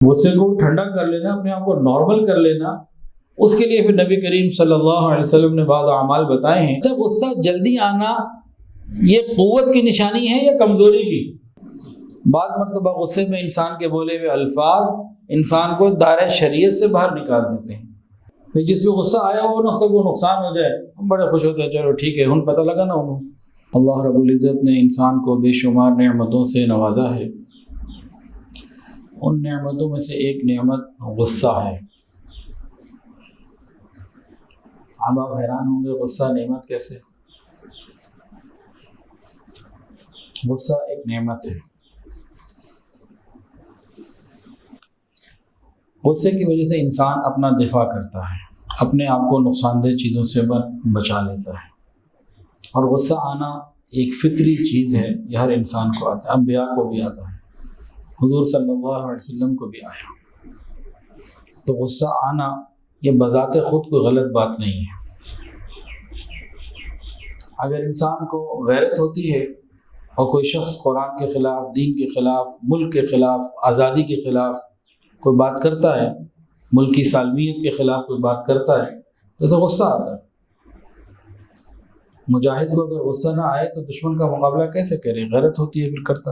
غصے کو ٹھنڈا کر لینا، اپنے آپ کو نارمل کر لینا، اس کے لیے پھر نبی کریم صلی اللہ علیہ وسلم نے بعض اعمال بتائے ہیں۔ جب غصہ جلدی آنا یہ قوت کی نشانی ہے یا کمزوری کی؟ بعض مرتبہ غصے میں انسان کے بولے ہوئے الفاظ انسان کو دائرہ شریعت سے باہر نکال دیتے ہیں۔ پھر جس پہ غصہ آیا ہو نا، اس کا کوئی نقصان ہو جائے، ہم بڑے خوش ہوتے ہیں، چلو ٹھیک ہے، ان پتہ لگا نا انہوں۔ اللہ رب العزت نے انسان کو بے شمار نعمتوں سے نوازا ہے، ان نعمتوں میں سے ایک نعمت غصہ ہے۔ اب آپ حیران ہوں گے غصہ نعمت کیسے؟ غصہ ایک نعمت ہے۔ غصے کی وجہ سے انسان اپنا دفاع کرتا ہے، اپنے آپ کو نقصان دہ چیزوں سے بچا لیتا ہے، اور غصہ آنا ایک فطری چیز ہے، یہ ہر انسان کو آتا ہے، انبیاء کو بھی آتا ہے، حضور صلی اللہ علیہ وسلم کو بھی آیا۔ تو غصہ آنا یہ بذات خود کوئی غلط بات نہیں ہے۔ اگر انسان کو غیرت ہوتی ہے اور کوئی شخص قرآن کے خلاف، دین کے خلاف، ملک کے خلاف، آزادی کے خلاف کوئی بات کرتا ہے، ملکی سالمیت کے خلاف کوئی بات کرتا ہے، تو اسے غصہ آتا ہے۔ مجاہد کو اگر غصہ نہ آئے تو دشمن کا مقابلہ کیسے کرے؟ غیرت ہوتی ہے پھر کرتا۔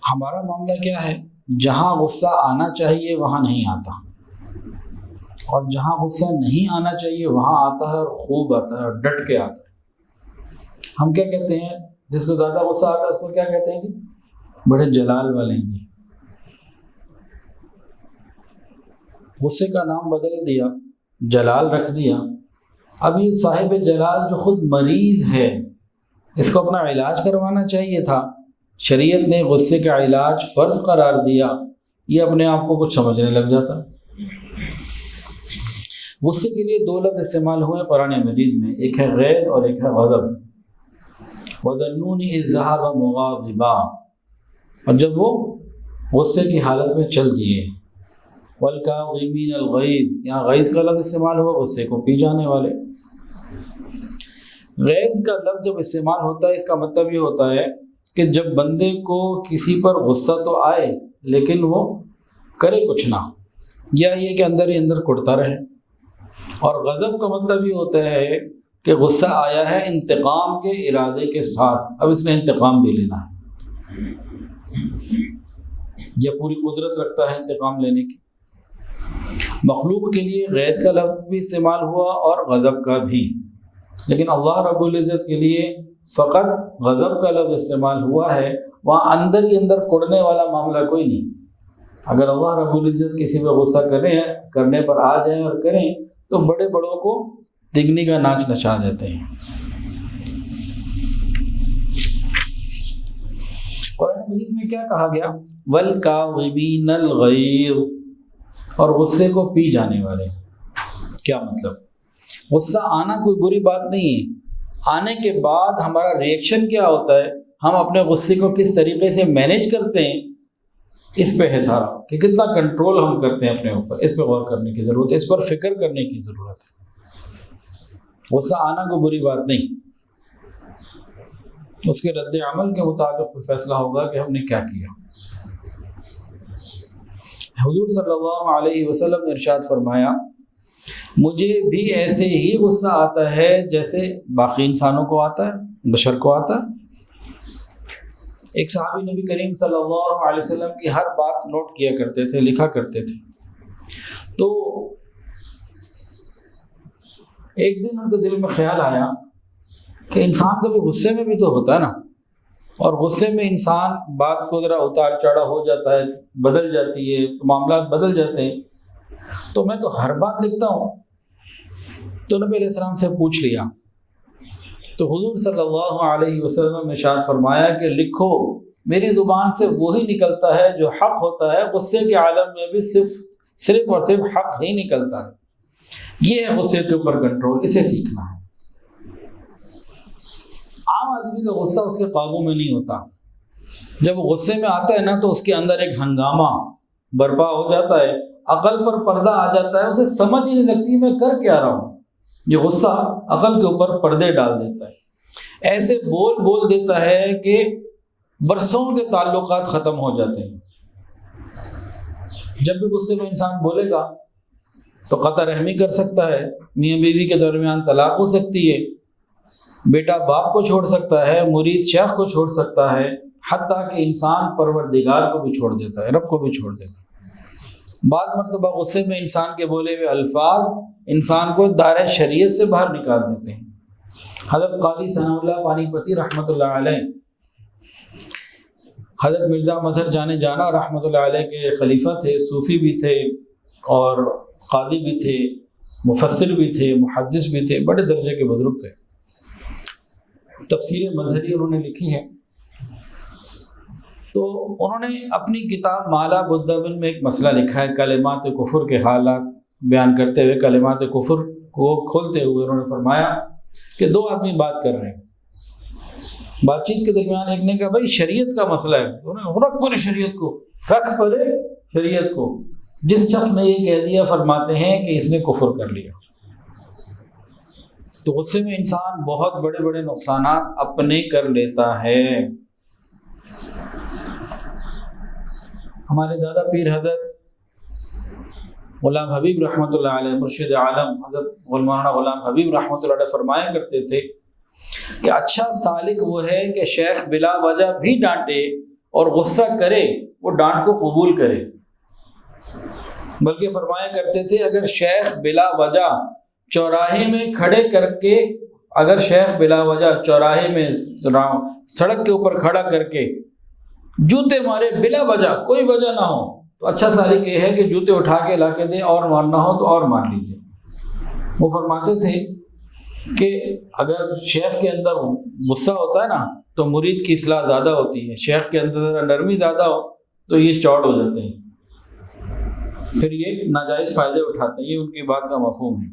ہمارا معاملہ کیا ہے؟ جہاں غصہ آنا چاہیے وہاں نہیں آتا، اور جہاں غصہ نہیں آنا چاہیے وہاں آتا ہے، اور خوب آتا ہے، اور ڈٹ کے آتا ہے۔ ہم کیا کہتے ہیں جس کو زیادہ غصہ آتا ہے اس کو کیا کہتے ہیں جی؟ بڑے جلال والے ہیں جی۔ غصے کا نام بدل دیا، جلال رکھ دیا۔ اب یہ صاحب جلال جو خود مریض ہے، اس کو اپنا علاج کروانا چاہیے تھا، شریعت نے غصے کا علاج فرض قرار دیا، یہ اپنے آپ کو کچھ سمجھنے لگ جاتا۔ غصے کے لیے دو لفظ استعمال ہوئے قرآن مجید میں، ایک ہے غیظ اور ایک ہے غضب۔ وَظَنُّونِ إِذْ ذَهَبَ مُغَاضِبًا، اور جب وہ غصے کی حالت میں چل دیے۔ وَالْكَاظِمِينَ الْغَيْظَ، یہاں غیظ کا لفظ استعمال ہوا، غصے کو پی جانے والے۔ غیظ کا لفظ جب استعمال ہوتا ہے اس کا مطلب یہ ہوتا ہے کہ جب بندے کو کسی پر غصہ تو آئے لیکن وہ کرے کچھ نہ، یا یہ کہ اندر ہی اندر کڑتا رہے۔ اور غضب کا مطلب یہ ہوتا ہے کہ غصہ آیا ہے انتقام کے ارادے کے ساتھ، اب اس نے انتقام بھی لینا ہے، یہ پوری قدرت رکھتا ہے انتقام لینے کی۔ مخلوق کے لیے غیظ کا لفظ بھی استعمال ہوا اور غضب کا بھی، لیکن اللہ رب العزت کے لیے فقط غضب کا لفظ استعمال ہوا ہے، وہاں اندر ہی اندر کڑنے والا معاملہ کوئی نہیں۔ اگر اللہ رب العزت کسی پہ غصہ کرنے پر آ جائیں اور کریں تو بڑے بڑوں کو دگنی کا ناچ نچا دیتے ہیں۔ قرآن مجید میں کیا کہا گیا؟ وَالْكَاظِمِينَ الْغَيْظَ، اور غصے کو پی جانے والے۔ کیا مطلب؟ غصہ آنا کوئی بری بات نہیں ہے، آنے کے بعد ہمارا ریئیکشن کیا ہوتا ہے، ہم اپنے غصے کو کس طریقے سے مینیج کرتے ہیں، اس پہ ہے سارا، کہ کتنا کنٹرول ہم کرتے ہیں اپنے اوپر۔ اس پہ غور کرنے کی ضرورت ہے، اس پر فکر کرنے کی ضرورت ہے۔ غصہ آنا کوئی بری بات نہیں، اس کے رد عمل کے مطابق فیصلہ ہوگا کہ ہم نے کیا کیا۔ حضور صلی اللہ علیہ وسلم نے ارشاد فرمایا، مجھے بھی ایسے ہی غصہ آتا ہے جیسے باقی انسانوں کو آتا ہے، بشر کو آتا ہے۔ ایک صحابی نبی کریم صلی اللہ علیہ وسلم کی ہر بات نوٹ کیا کرتے تھے، لکھا کرتے تھے۔ تو ایک دن ان کے دل میں خیال آیا کہ انسان کبھی غصے میں بھی تو ہوتا ہے نا، اور غصے میں انسان بات کو ذرا اتار چڑھا ہو جاتا ہے، بدل جاتی ہے، معاملات بدل جاتے ہیں، تو میں تو ہر بات لکھتا ہوں۔ تو نبی علیہ السلام سے پوچھ لیا، تو حضور صلی اللہ علیہ وسلم نے ارشاد فرمایا کہ لکھو، میری زبان سے وہی نکلتا ہے جو حق ہوتا ہے، غصے کے عالم میں بھی صرف اور صرف حق ہی نکلتا ہے۔ یہ ہے غصے کے اوپر کنٹرول، اسے سیکھنا ہے۔ عام آدمی کا غصہ اس کے قابو میں نہیں ہوتا، جب وہ غصے میں آتا ہے نا تو اس کے اندر ایک ہنگامہ برپا ہو جاتا ہے، عقل پر پردہ آ جاتا ہے، اسے سمجھ ہی نہیں لگتی میں کر کیا رہا ہوں۔ یہ غصہ عقل کے اوپر پردے ڈال دیتا ہے، ایسے بول دیتا ہے کہ برسوں کے تعلقات ختم ہو جاتے ہیں۔ جب بھی غصے میں انسان بولے گا تو قطع رحمی کر سکتا ہے، میاں بیوی کے درمیان طلاق ہو سکتی ہے، بیٹا باپ کو چھوڑ سکتا ہے، مرید شیخ کو چھوڑ سکتا ہے، حتیٰ کہ انسان پروردگار کو بھی چھوڑ دیتا ہے، رب کو بھی چھوڑ دیتا ہے۔ بعض مرتبہ غصے میں انسان کے بولے ہوئے الفاظ انسان کو دائرہ شریعت سے باہر نکال دیتے ہیں۔ حضرت قاضی ثناء اللہ پانی پتی رحمۃ اللہ علیہ، حضرت مرزا مظہر جانے جانا رحمۃ اللہ علیہ کے خلیفہ تھے، صوفی بھی تھے اور قاضی بھی تھے، مفسر بھی تھے، محدث بھی تھے، بڑے درجے کے بزرگ تھے۔ تفسیر مظہری انہوں نے لکھی ہے، تو انہوں نے اپنی کتاب مالا بدبن میں ایک مسئلہ لکھا ہے، کلمات کفر کے حالات بیان کرتے ہوئے، کلمات کفر کو کھولتے ہوئے انہوں نے فرمایا کہ دو آدمی بات کر رہے ہیں، بات چیت کے درمیان ایک نے کہا بھائی شریعت کا مسئلہ ہے، رکھ پڑے شریعت کو، رکھ پڑے شریعت کو، جس شخص نے یہ کہہ دیا فرماتے ہیں کہ اس نے کفر کر لیا۔ تو غصے میں انسان بہت بڑے بڑے نقصانات اپنے کر لیتا ہے۔ ہمارے دادا پیر حضرت غلام حبیب رحمۃ اللہ علیہ، مرشد عالم حضرت مولانا غلام حبیب رحمۃ اللہ علیہ فرمایا کرتے تھے کہ اچھا سالک وہ ہے کہ شیخ بلا وجہ بھی ڈانٹے اور غصہ کرے، وہ ڈانٹ کو قبول کرے۔ بلکہ فرمایا کرتے تھے اگر شیخ بلا وجہ چوراہے میں کھڑے کر کے، اگر شیخ بلا وجہ چوراہے میں سڑک کے اوپر کھڑا کر کے جوتے مارے بلا وجہ، کوئی وجہ نہ ہو، تو اچھا سالک یہ ہے کہ جوتے اٹھا کے لا کے دیں، اور مارنا ہو تو اور مار لیجیے۔ وہ فرماتے تھے کہ اگر شیخ کے اندر غصہ ہوتا ہے نا تو مرید کی اصلاح زیادہ ہوتی ہے، شیخ کے اندر ذرا نرمی زیادہ ہو تو یہ چوڑ ہو جاتے ہیں، پھر یہ ناجائز فائدے اٹھاتے ہیں۔ یہ ان کی بات کا مفہوم ہے۔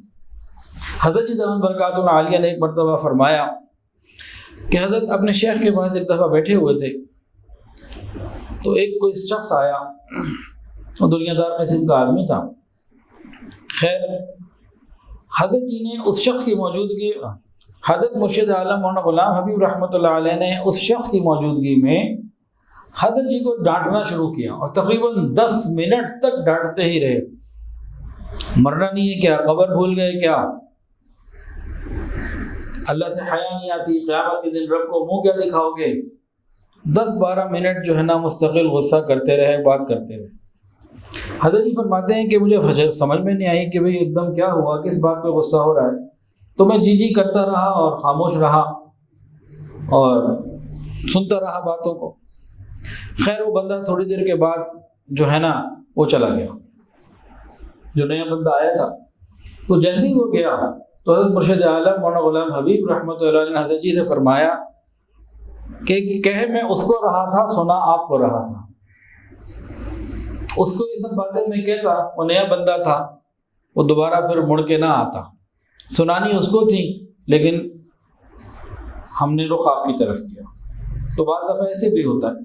حضرت جی دامت برکاتہ العالیہ نے ایک مرتبہ فرمایا کہ حضرت اپنے شیخ کے پاس ایک دفعہ بیٹھے ہوئے تھے، تو ایک کوئی شخص آیا، وہ دنیا دار قسم کا آدمی تھا۔ خیر حضرت جی نے اس شخص کی موجودگی، حضرت مرشد عالم مولانا غلام حبیب رحمۃ اللہ علیہ نے اس شخص کی موجودگی میں حضرت جی کو ڈانٹنا شروع کیا، اور تقریباً 10 منٹ تک ڈانٹتے ہی رہے۔ مرنا نہیں ہے کیا؟ قبر بھول گئے کیا؟ اللہ سے حیا نہیں آتی؟ قیامت کے دن رب کو منہ کیا دکھاؤ گے؟ 10-12 منٹ جو ہے نا مستقل غصہ کرتے رہے، بات کرتے رہے۔ حضرت جی فرماتے ہیں کہ مجھے سمجھ میں نہیں آئی کہ بھئی ایک دم کیا ہوا، کس بات پہ غصہ ہو رہا ہے، تو میں جی کرتا رہا اور خاموش رہا اور سنتا رہا باتوں کو۔ خیر وہ بندہ تھوڑی دیر کے بعد جو ہے نا وہ چلا گیا، جو نیا بندہ آیا تھا۔ تو جیسے ہی وہ گیا تو حضرت مرشد عالم مولانا غلام حبیب رحمۃ اللہ علیہ نے حضرت جی سے فرمایا کہ کہے میں اس کو رہا تھا، سنا آپ کو رہا تھا۔ اس کو یہ سب باتیں میں کہتا، وہ نیا بندہ تھا، وہ دوبارہ پھر مڑ کے نہ آتا، سنانی اس کو تھی، لیکن ہم نے رخ آپ کی طرف کیا۔ تو بعض دفعہ ایسے بھی ہوتا ہے۔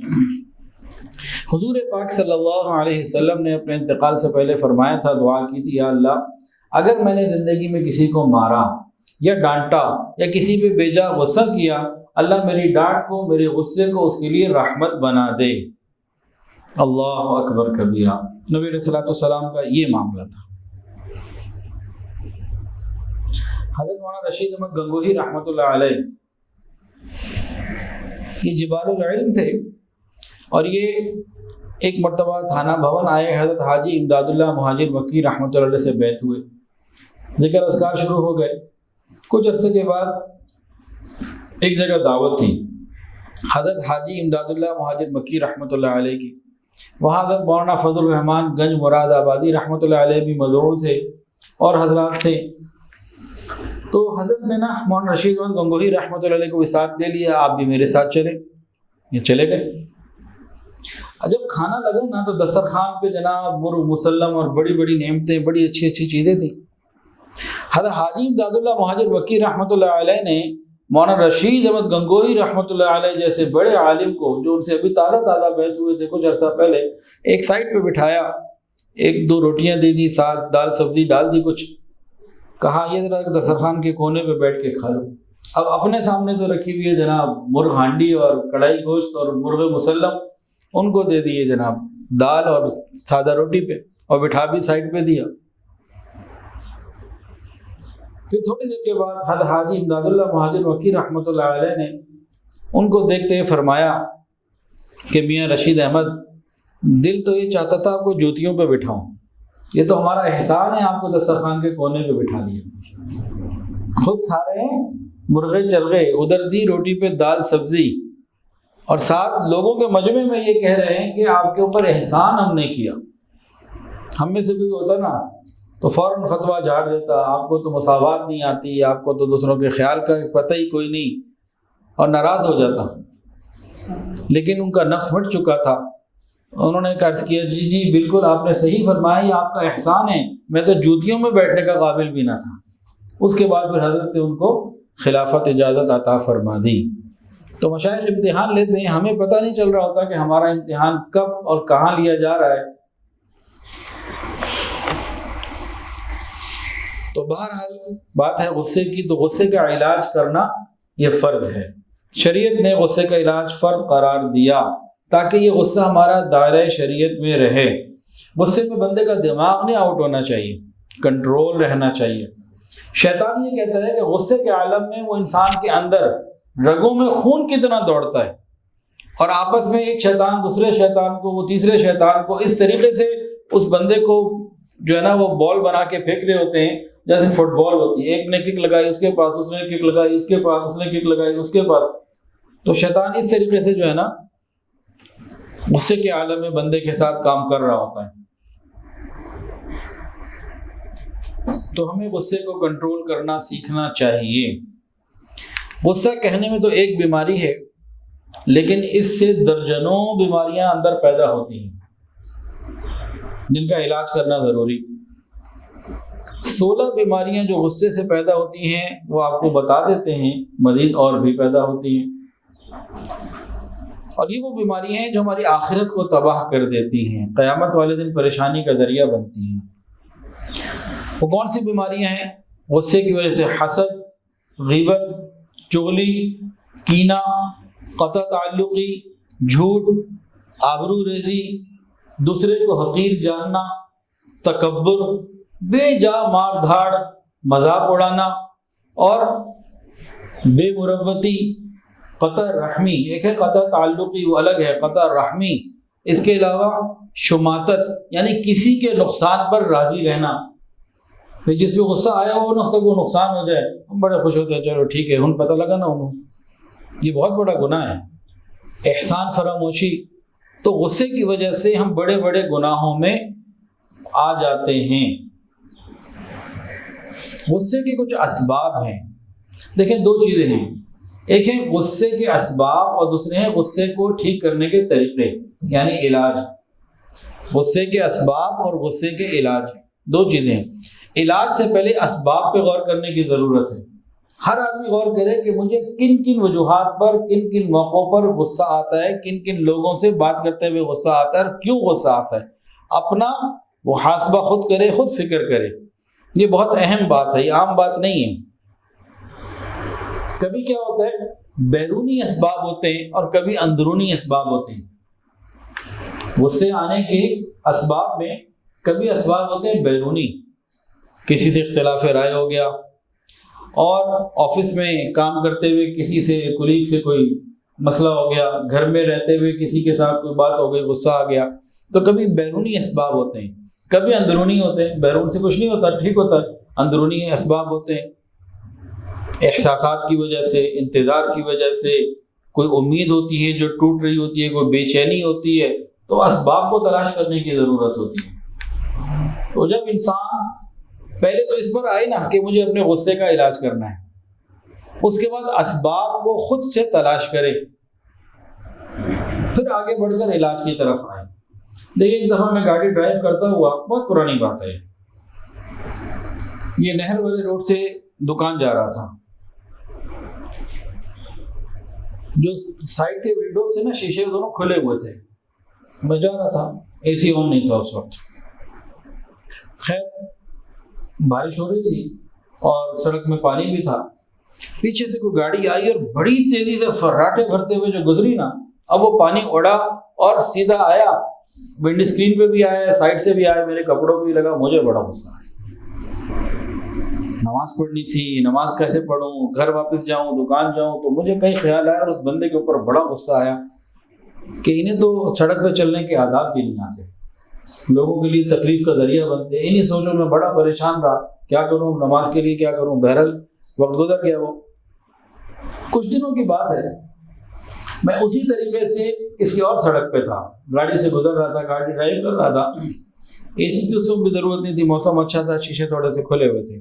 حضور پاک صلی اللہ علیہ وسلم نے اپنے انتقال سے پہلے فرمایا تھا، دعا کی تھی، یا اللہ اگر میں نے زندگی میں کسی کو مارا یا ڈانٹا یا کسی پہ بے جا غصہ کیا، اللہ میری ڈانٹ کو، میرے غصے کو اس کے لیے رحمت بنا دے۔ اللہ اکبر کبیرہ، نبی علیہ الصلوۃ والسلام کا یہ معاملہ تھا۔ حضرت مولانا رشید احمد گنگوہی رحمۃ اللہ علیہ یہ جبال العلم تھے، اور یہ ایک مرتبہ تھانہ بھون آئے، حضرت حاجی امداد اللہ مہاجر مکی رحمۃ اللہ علیہ سے بیعت ہوئے، ذکر اذکار شروع ہو گئے۔ کچھ عرصے کے بعد ایک جگہ دعوت تھی حضرت حاجی امداد اللہ مہاجر مکی رحمۃ اللہ علیہ کی، وہاں حضرت مولانا فضل الرحمان گنج مراد آبادی رحمۃ اللہ علیہ بھی مدعو تھے اور حضرات تھے۔ تو حضرت نے نا مولانا رشید احمد گنگوہی رحمۃ اللہ علیہ کو ساتھ دے لیا، آپ بھی میرے ساتھ چلے۔ یہ چلے گئے۔ جب کھانا لگا نا تو دسترخوان پہ جناب مسلم اور بڑی بڑی نعمتیں، بڑی اچھی اچھی چیزیں تھیں۔ حضرت حاجی امداد اللہ مہاجر مکی رحمۃ اللہ علیہ نے مولانا رشید احمد گنگوہی رحمۃ اللہ علیہ جیسے بڑے عالم کو، جو ان سے ابھی تازہ بیعت ہوئے تھے کچھ عرصہ پہلے، ایک سائڈ پہ بٹھایا، 1-2 روٹیاں دے دی، ساتھ دال سبزی ڈال دی، کچھ کہا یہ ذرا دسترخوان کے کونے پہ بیٹھ کے کھا لو۔ اب اپنے سامنے تو رکھی ہوئی ہے جناب مرغ ہانڈی اور کڑھائی گوشت اور مرغ مسلم، ان کو دے دیے جناب دال اور سادہ روٹی پہ، اور بٹھا بھی سائڈ پہ دیا۔ پھر تھوڑی دیر کے بعد حضرت حاجی امداد اللہ مہاجر مکی رحمۃ اللہ علیہ نے ان کو دیکھتے ہوئے فرمایا کہ میاں رشید احمد، دل تو یہ چاہتا تھا آپ کو جوتیوں پہ بٹھاؤں، یہ تو ہمارا احسان ہے آپ کو دسترخوان کے کونے پہ بٹھا لیا، خود کھا رہے ہیں مرغے چل گئے، ادھر دی روٹی پہ دال سبزی، اور ساتھ لوگوں کے مجمع میں یہ کہہ رہے ہیں کہ آپ کے اوپر احسان ہم نے کیا۔ ہم میں سے کوئی ہوتا نا تو فوراً فتویٰ جھاڑ دیتا، آپ کو تو مساوات نہیں آتی، آپ کو تو دوسروں کے خیال کا پتہ ہی کوئی نہیں، اور ناراض ہو جاتا۔ لیکن ان کا نفس مٹ چکا تھا، انہوں نے عرض کیا جی جی بالکل آپ نے صحیح فرمایا، یہ آپ کا احسان ہے، میں تو جوتیوں میں بیٹھنے کا قابل بھی نہ تھا۔ اس کے بعد پھر حضرت نے ان کو خلافت اجازت عطا فرما دی۔ تو مشائخ امتحان لیتے ہیں، ہمیں پتہ نہیں چل رہا ہوتا کہ ہمارا امتحان کب اور کہاں لیا جا رہا ہے۔ تو بہرحال بات ہے غصے کی، تو غصے کا علاج کرنا یہ فرض ہے۔ شریعت نے غصے کا علاج فرض قرار دیا تاکہ یہ غصہ ہمارا دائرہ شریعت میں رہے۔ غصے میں بندے کا دماغ نہیں آؤٹ ہونا چاہیے، کنٹرول رہنا چاہیے۔ شیطان یہ کہتا ہے کہ غصے کے عالم میں وہ انسان کے اندر رگوں میں خون کتنا دوڑتا ہے، اور آپس میں ایک شیطان دوسرے شیطان کو، وہ تیسرے شیطان کو، اس طریقے سے اس بندے کو جو ہے نا وہ بال بنا کے پھینک رہے ہوتے ہیں، جیسے فٹ بال ہوتی ہے، ایک نے کک لگائی اس کے پاس، اس نے کک لگائی اس کے پاس، اس نے کک لگائی اس کے پاس۔ تو شیطان اس طریقے سے جو ہے نا غصے کے عالم میں بندے کے ساتھ کام کر رہا ہوتا ہے۔ تو ہمیں غصے کو کنٹرول کرنا سیکھنا چاہیے۔ غصہ کہنے میں تو ایک بیماری ہے، لیکن اس سے درجنوں بیماریاں اندر پیدا ہوتی ہیں جن کا علاج کرنا ضروری۔ 16 بیماریاں جو غصے سے پیدا ہوتی ہیں وہ آپ کو بتا دیتے ہیں، مزید اور بھی پیدا ہوتی ہیں، اور یہ وہ بیماریاں ہیں جو ہماری آخرت کو تباہ کر دیتی ہیں، قیامت والے دن پریشانی کا ذریعہ بنتی ہیں۔ وہ کون سی بیماریاں ہیں؟ غصے کی وجہ سے حسد، غیبت، چغلی، کینہ، قطع تعلقی، جھوٹ، آبرو ریزی، دوسرے کو حقیر جاننا، تکبر، بے جا مار دھاڑ، مذاق اڑانا، اور بے مروتی، قطع رحمی۔ ایک ہے قطع تعلقی، وہ الگ ہے، قطع رحمی۔ اس کے علاوہ شماتت، یعنی کسی کے نقصان پر راضی رہنا، جس پہ غصہ آیا ہو نا اس کا کوئی نقصان ہو جائے ہم بڑے خوش ہوتے ہیں، چلو ٹھیک ہے ان پتہ لگا نا انہوں۔ یہ بہت بڑا گناہ ہے، احسان فراموشی۔ تو غصے کی وجہ سے ہم بڑے بڑے گناہوں میں آ جاتے ہیں۔ غصے کے کچھ اسباب ہیں، دیکھیں دو چیزیں ہیں، ایک ہے غصے کے اسباب اور دوسرے ہیں غصے کو ٹھیک کرنے کے طریقے، یعنی علاج۔ غصے کے اسباب اور غصے کے علاج دو چیزیں ہیں۔ علاج سے پہلے اسباب پہ غور کرنے کی ضرورت ہے۔ ہر آدمی غور کرے کہ مجھے کن کن وجوہات پر، کن کن موقعوں پر غصہ آتا ہے، کن کن لوگوں سے بات کرتے ہوئے غصہ آتا ہے اور کیوں غصہ آتا ہے۔ اپنا محاسبہ خود کرے، خود فکر کرے۔ یہ بہت اہم بات ہے، یہ عام بات نہیں ہے۔ کبھی کیا ہوتا ہے بیرونی اسباب ہوتے ہیں اور کبھی اندرونی اسباب ہوتے ہیں۔ غصے آنے کے اسباب میں کبھی اسباب ہوتے ہیں بیرونی، کسی سے اختلاف رائے ہو گیا، اور آفس میں کام کرتے ہوئے کسی سے، کولیگ سے کوئی مسئلہ ہو گیا، گھر میں رہتے ہوئے کسی کے ساتھ کوئی بات ہو گئی، غصہ آ گیا۔ تو کبھی بیرونی اسباب ہوتے ہیں، کبھی اندرونی ہوتے ہیں۔ بیرون سے کچھ نہیں ہوتا، ٹھیک ہوتا ہے۔ اندرونی اسباب ہوتے ہیں، احساسات کی وجہ سے، انتظار کی وجہ سے، کوئی امید ہوتی ہے جو ٹوٹ رہی ہوتی ہے، کوئی بے چینی ہوتی ہے، تو اسباب کو تلاش کرنے کی ضرورت ہوتی ہے۔ تو جب انسان پہلے تو اس پر آئے نا کہ مجھے اپنے غصے کا علاج کرنا ہے، اس کے بعد اسباب کو خود سے تلاش کرے، پھر آگے بڑھ کر علاج کی طرف آئے۔ دیکھیں ایک دفعہ میں گاڑی ڈرائیو کرتا ہوا، بہت پرانی بات ہے، یہ نہر والے روڈ سے دکان جا رہا تھا، جو سائڈ کے ونڈوز سے نا شیشے دونوں کھلے ہوئے تھے، میں جا رہا تھا، اے سی آن نہیں تھا اس وقت۔ خیر بارش ہو رہی تھی اور سڑک میں پانی بھی تھا، پیچھے سے کوئی گاڑی آئی اور بڑی تیزی سے فراٹے بھرتے ہوئے جو گزری نا، اب وہ پانی اڑا اور سیدھا آیا، ونڈ اسکرین پہ بھی آیا، سائڈ سے بھی آیا، میرے کپڑوں پہ بھی لگا. مجھے بڑا غصہ آیا. نماز پڑھنی تھی، نماز کیسے پڑھوں، گھر واپس جاؤں، دکان جاؤں، تو مجھے کئی خیال آیا اور اس بندے کے اوپر بڑا غصہ آیا کہ انہیں تو سڑک پہ چلنے کے آداب بھی نہیں آتے، لوگوں کے لیے تکلیف کا ذریعہ بنتے. انہیں سوچوں میں بڑا پریشان رہا، کیا کروں نماز کے لیے، کیا کروں. بہرحال وقت گزر گیا. وہ کچھ دنوں کی بات ہے، میں اسی طریقے سے کسی اور سڑک پہ تھا، گاڑی سے گزر رہا تھا، گاڑی ڈرائیو کر رہا تھا. اے سی کی اس وقت بھی ضرورت نہیں تھی، موسم اچھا تھا، شیشے تھوڑے سے کھلے ہوئے تھے.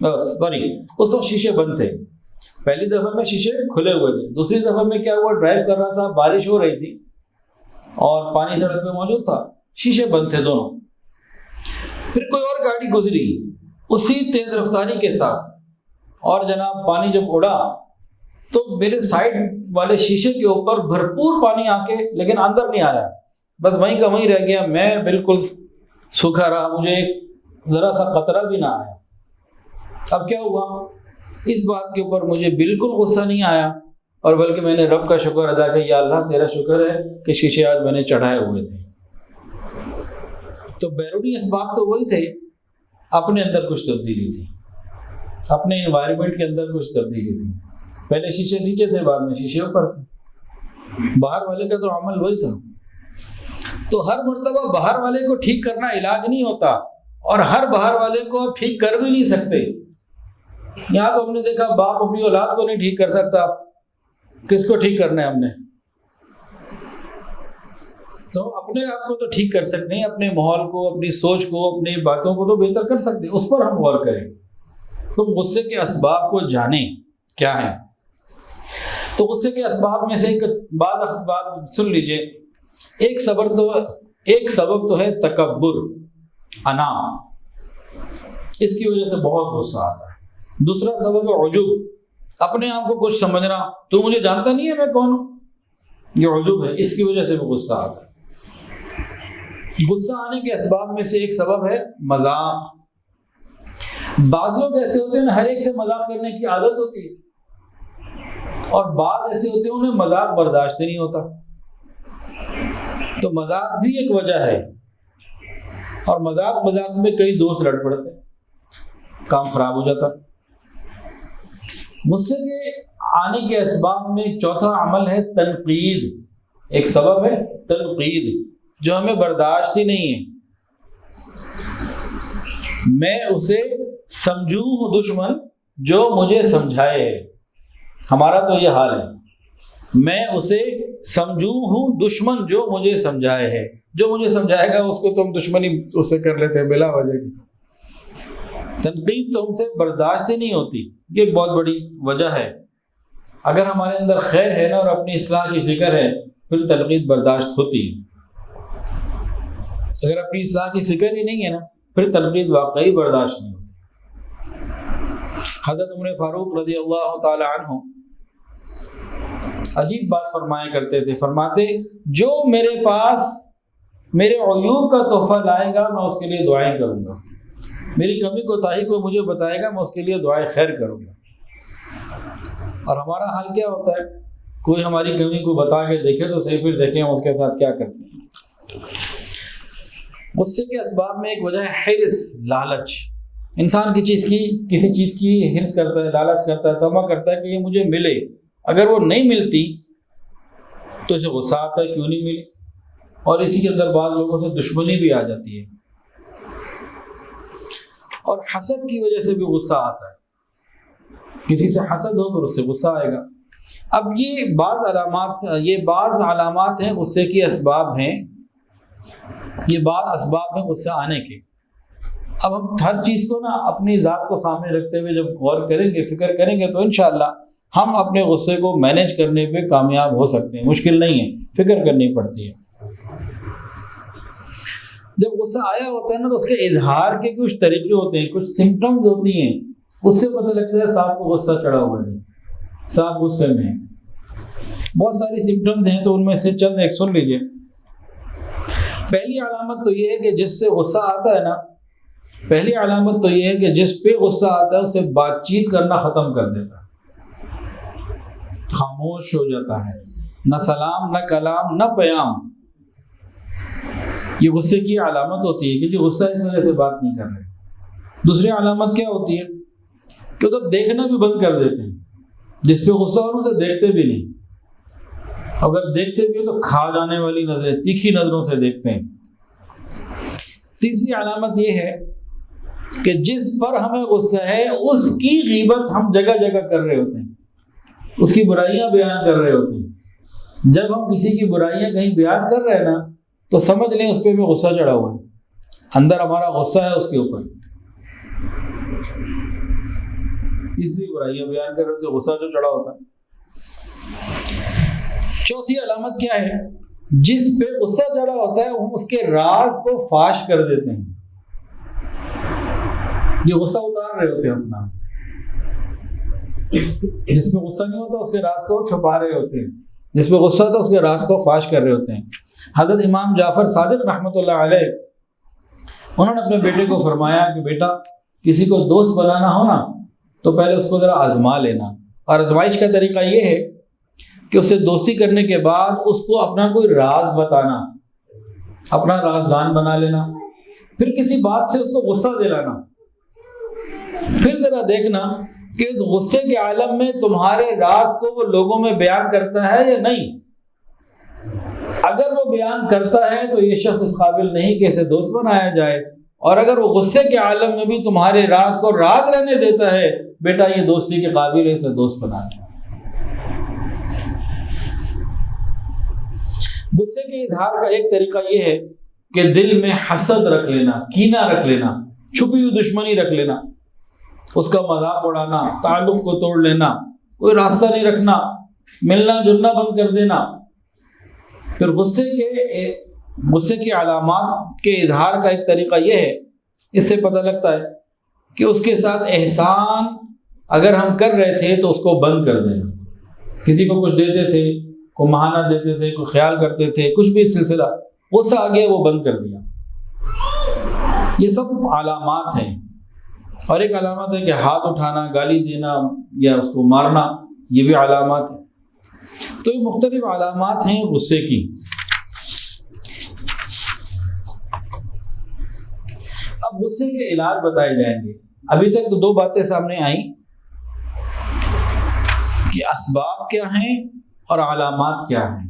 سوری، اس وقت شیشے بند تھے. پہلی دفعہ میں شیشے کھلے ہوئے تھے. دوسری دفعہ میں کیا ہوا، ڈرائیو کر رہا تھا، بارش ہو رہی تھی اور پانی سڑک پہ موجود تھا، شیشے بند تھے دونوں. پھر کوئی اور گاڑی گزری اسی تیز رفتاری کے ساتھ، اور جناب پانی جب اڑا تو میرے سائڈ والے شیشے کے اوپر بھرپور پانی آ کے، لیکن اندر نہیں آیا، بس وہیں کا وہیں رہ گیا. میں بالکل سوکھا رہا، مجھے ایک ذرا سا قطرہ بھی نہ آیا. اب کیا ہوا، اس بات کے اوپر مجھے بالکل غصہ نہیں آیا، اور بلکہ میں نے رب کا شکر ادا کیا، یا اللہ تیرا شکر ہے کہ شیشے آج میں نے چڑھائے ہوئے تھے. تو بیرونی اسباب تو وہی تھے، اپنے اندر کچھ تبدیلی تھی، اپنے انوائرمنٹ کے اندر کچھ تبدیلی تھی. پہلے شیشے نیچے تھے، بعد میں شیشے اوپر تھے. باہر والے کا تو عمل وہی تھا. تو ہر مرتبہ باہر والے کو ٹھیک کرنا علاج نہیں ہوتا، اور ہر باہر والے کو آپ ٹھیک کر بھی نہیں سکتے. یہاں تو ہم نے دیکھا باپ اپنی اولاد کو نہیں ٹھیک کر سکتا، کس کو ٹھیک کرنا ہے ہم نے؟ تو اپنے آپ کو تو ٹھیک کر سکتے ہیں، اپنے ماحول کو، اپنی سوچ کو، اپنی باتوں کو تو بہتر کر سکتے ہیں، اس پر ہم غور کریں. تم غصے کے اسباب کو جانیں کیا ہیں. تو غصے کے اسباب میں سے بعض اسباب سن لیجئے. ایک سبب تو ہے تکبر، انا، اس کی وجہ سے بہت غصہ آتا ہے. دوسرا سبب ہے عجب، اپنے آپ کو کچھ سمجھنا، تو مجھے جانتا نہیں ہے میں کون ہوں، یہ عجب ہے، اس کی وجہ سے بھی غصہ آتا ہے. غصہ آنے کے اسباب میں سے ایک سبب ہے مذاق. بعض لوگ ایسے ہوتے ہیں ہر ایک سے مذاق کرنے کی عادت ہوتی ہے، اور بعض ایسے ہوتے ہیں انہیں مذاق برداشت نہیں ہوتا. تو مذاق بھی ایک وجہ ہے، اور مذاق میں کئی دوست لڑ پڑتے ہیں، کام خراب ہو جاتا. غصے کے آنے کے اسباب میں ایک چوتھا عمل ہے تنقید. ایک سبب ہے تنقید، جو ہمیں برداشت ہی نہیں ہے. میں اسے سمجھوں ہوں دشمن جو مجھے سمجھائے. ہمارا تو یہ حال ہے، میں اسے سمجھوں ہوں دشمن جو مجھے سمجھائے ہے. جو مجھے سمجھائے گا اس کو تو ہم دشمنی اس سے کر لیتے ہیں بلا وجہ کی. تنقید تو ہم سے برداشت ہی نہیں ہوتی. یہ ایک بہت بڑی وجہ ہے. اگر ہمارے اندر خیر ہے نا اور اپنی اصلاح کی فکر ہے، پھر تنقید برداشت ہوتی ہے. اگر اپنی اصلاح کی فکر ہی نہیں ہے نا، پھر تنقید واقعی برداشت نہیں ہوتی. حضرت عمر فاروق رضی اللہ تعالی عنہ عجیب بات فرمایا کرتے تھے. فرماتے، جو میرے پاس میرے عیوب کا تحفہ لائے گا میں اس کے لیے دعائیں کروں گا. میری کمی کوتاہی کو مجھے بتائے گا، میں اس کے لیے دعائیں خیر کروں گا. اور ہمارا حال کیا ہوتا ہے، کوئی ہماری کمی کو بتا کے دیکھے تو صحیح، پھر دیکھیں ہم اس کے ساتھ کیا کرتے ہیں. غصے کے اسباب میں ایک وجہ ہے حرص، لالچ. انسان کسی چیز کی حرص کرتا ہے، لالچ کرتا ہے، طمع کرتا ہے کہ یہ مجھے ملے. اگر وہ نہیں ملتی تو اسے غصہ آتا ہے کیوں نہیں ملی، اور اسی کے اندر بعض لوگوں سے دشمنی بھی آ جاتی ہے. اور حسد کی وجہ سے بھی غصہ آتا ہے. کسی سے حسد ہو تو اس سے غصہ آئے گا. اب یہ بعض علامات ہیں غصے کے اسباب ہیں، یہ بعض اسباب ہیں غصہ آنے کے. اب ہم ہر چیز کو نا اپنی ذات کو سامنے رکھتے ہوئے جب غور کریں گے، فکر کریں گے، تو انشاءاللہ ہم اپنے غصے کو مینیج کرنے پہ کامیاب ہو سکتے ہیں. مشکل نہیں ہے، فکر کرنی پڑتی ہے. جب غصہ آیا ہوتا ہے نا تو اس کے اظہار کے کچھ طریقے ہوتے ہیں، کچھ سمپٹمز ہوتی ہیں، اس سے پتہ لگتا ہے صاحب کو غصہ چڑھا ہوا ہے، صاحب غصے میں ہے. بہت ساری سمپٹمز ہیں، تو ان میں سے چند ایک سن لیجئے. پہلی علامت تو یہ ہے کہ جس سے غصہ آتا ہے نا، پہلی علامت تو یہ ہے کہ جس پہ غصہ آتا ہے اسے بات چیت کرنا ختم کر دیتا ہے. خاموش ہو جاتا ہے، نہ سلام نہ کلام نہ پیام۔ یہ غصے کی علامت ہوتی ہے کہ جی غصہ اس وجہ سے بات نہیں کر رہے۔ دوسری علامت کیا ہوتی ہے کہ ادھر دیکھنا بھی بند کر دیتے ہیں، جس پہ غصہ ہو اسے دیکھتے بھی نہیں، اگر دیکھتے بھی ہو تو کھا جانے والی نظریں، تیکھی نظروں سے دیکھتے ہیں۔ تیسری علامت یہ ہے کہ جس پر ہمیں غصہ ہے اس کی غیبت ہم جگہ جگہ کر رہے ہوتے ہیں، اس کی برائیاں بیان کر رہے ہوتے ہیں۔ جب ہم کسی کی برائیاں کہیں بیان کر رہے ہیں نا تو سمجھ لیں اس پہ ہمیں غصہ چڑھا ہوا ہے، اندر ہمارا غصہ ہے اس کے اوپر، اس لیے برائیاں بیان کر رہے سے غصہ جو چڑھا ہوتا ہے۔ چوتھی علامت کیا ہے؟ جس پہ غصہ چڑھا ہوتا ہے ہم اس کے راز کو فاش کر دیتے ہیں۔ یہ غصہ اتار رہے ہوتے ہیں اپنا، جس پہ غصہ نہیں ہوتا اس کے راز کو چھپا رہے ہوتے ہیں، جس پہ غصہ ہوتا ہے اس کے راز کو فاش کر رہے ہوتے ہیں۔ حضرت امام جعفر صادق رحمۃ اللہ علیہ انہوں نے اپنے بیٹے کو فرمایا کہ بیٹا کسی کو دوست بنانا ہو نا تو پہلے اس کو ذرا آزما لینا، اور آزمائش کا طریقہ یہ ہے کہ اس سے دوستی کرنے کے بعد اس کو اپنا کوئی راز بتانا، اپنا رازدان بنا لینا، پھر کسی بات سے اس کو غصہ دلانا، پھر ذرا دیکھنا کہ اس غصے کے عالم میں تمہارے راز کو وہ لوگوں میں بیان کرتا ہے یا نہیں۔ اگر وہ بیان کرتا ہے تو یہ شخص اس قابل نہیں کہ اسے دوست بنایا جائے، اور اگر وہ غصے کے عالم میں بھی تمہارے راز کو راز رہنے دیتا ہے، بیٹا یہ دوستی کے قابل ہے، اسے دوست بنانا۔ غصے کے اظہار کا ایک طریقہ یہ ہے کہ دل میں حسد رکھ لینا، کینہ رکھ لینا، چھپی ہوئی دشمنی رکھ لینا، اس کا مذاق اڑانا، تعلق کو توڑ لینا، کوئی راستہ نہیں رکھنا، ملنا جلنا بند کر دینا۔ پھر غصے کی علامات کے اظہار کا ایک طریقہ یہ ہے، اس سے پتہ لگتا ہے کہ اس کے ساتھ احسان اگر ہم کر رہے تھے تو اس کو بند کر دینا۔ کسی کو کچھ دیتے تھے، کوئی ماہانہ دیتے تھے، کوئی خیال کرتے تھے، کچھ بھی سلسلہ غصہ آ گیا وہ بند کر دیا۔ یہ سب علامات ہیں۔ اور ایک علامت ہے کہ ہاتھ اٹھانا، گالی دینا یا اس کو مارنا، یہ بھی علامات ہیں۔ تو یہ مختلف علامات ہیں غصے کی۔ اب غصے کے علاج بتائے جائیں گے۔ ابھی تک تو دو باتیں سامنے آئیں کہ اسباب کیا ہیں اور علامات کیا ہیں۔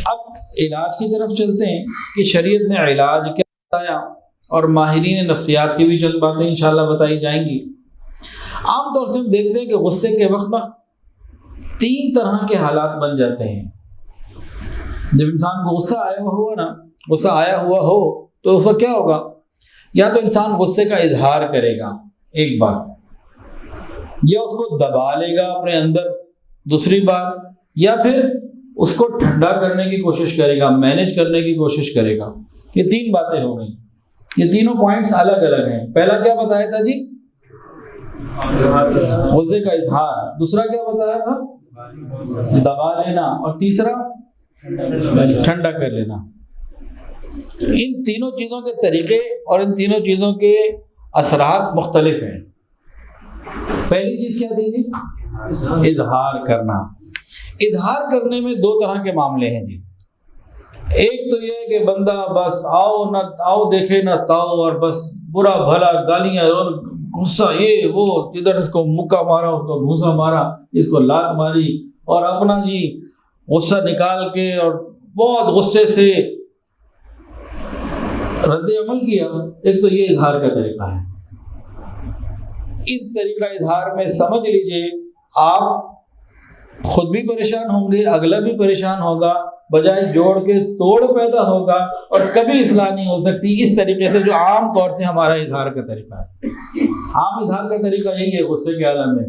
اب علاج کی طرف چلتے ہیں کہ شریعت نے علاج کیا بتایا، اور ماہرین نفسیات کی بھی چند باتیں انشاءاللہ بتائی جائیں گی۔ عام طور سے ہم دیکھتے ہیں کہ غصے کے وقت نا تین طرح کے حالات بن جاتے ہیں۔ جب انسان کو غصہ آیا ہوا ہو تو اس کا کیا ہوگا؟ یا تو انسان غصے کا اظہار کرے گا، ایک بات، یا اس کو دبا لے گا اپنے اندر، دوسری بات، یا پھر اس کو ٹھنڈا کرنے کی کوشش کرے گا، مینیج کرنے کی کوشش کرے گا۔ یہ تین باتیں ہو گئیں، یہ تینوں پوائنٹس الگ الگ ہیں۔ پہلا کیا بتایا تھا جی؟ غصے کا اظہار۔ دوسرا کیا بتایا تھا؟ دبا لینا۔ اور تیسرا ٹھنڈا کر لینا۔ ان تینوں چیزوں کے طریقے اور ان تینوں چیزوں کے اثرات مختلف ہیں۔ پہلی چیز کیا تھی جی؟ اظہار کرنا۔ اظہار کرنے میں دو طرح کے معاملے ہیں جی۔ ایک تو یہ ہے کہ بندہ بس آؤ دیکھے نہ تاؤ، اور بس برا بھلا گالیاں اور غصہ، یہ وہ، ادھر اس کو مکہ مارا، اس کو گھوسا مارا، اس کو لات ماری، اور اپنا جی غصہ نکال کے اور بہت غصے سے رد عمل کیا۔ ایک تو یہ اظہار کا طریقہ ہے۔ اس طریقہ اظہار میں سمجھ لیجئے آپ خود بھی پریشان ہوں گے، اگلا بھی پریشان ہوگا، بجائے جوڑ کے توڑ پیدا ہوگا، اور کبھی اصلاح نہیں ہو سکتی۔ اس طریقے سے جو عام طور سے ہمارا اظہار کا طریقہ ہے، عام اظہار کا طریقہ یہی ہے۔ غصے کے عالم میں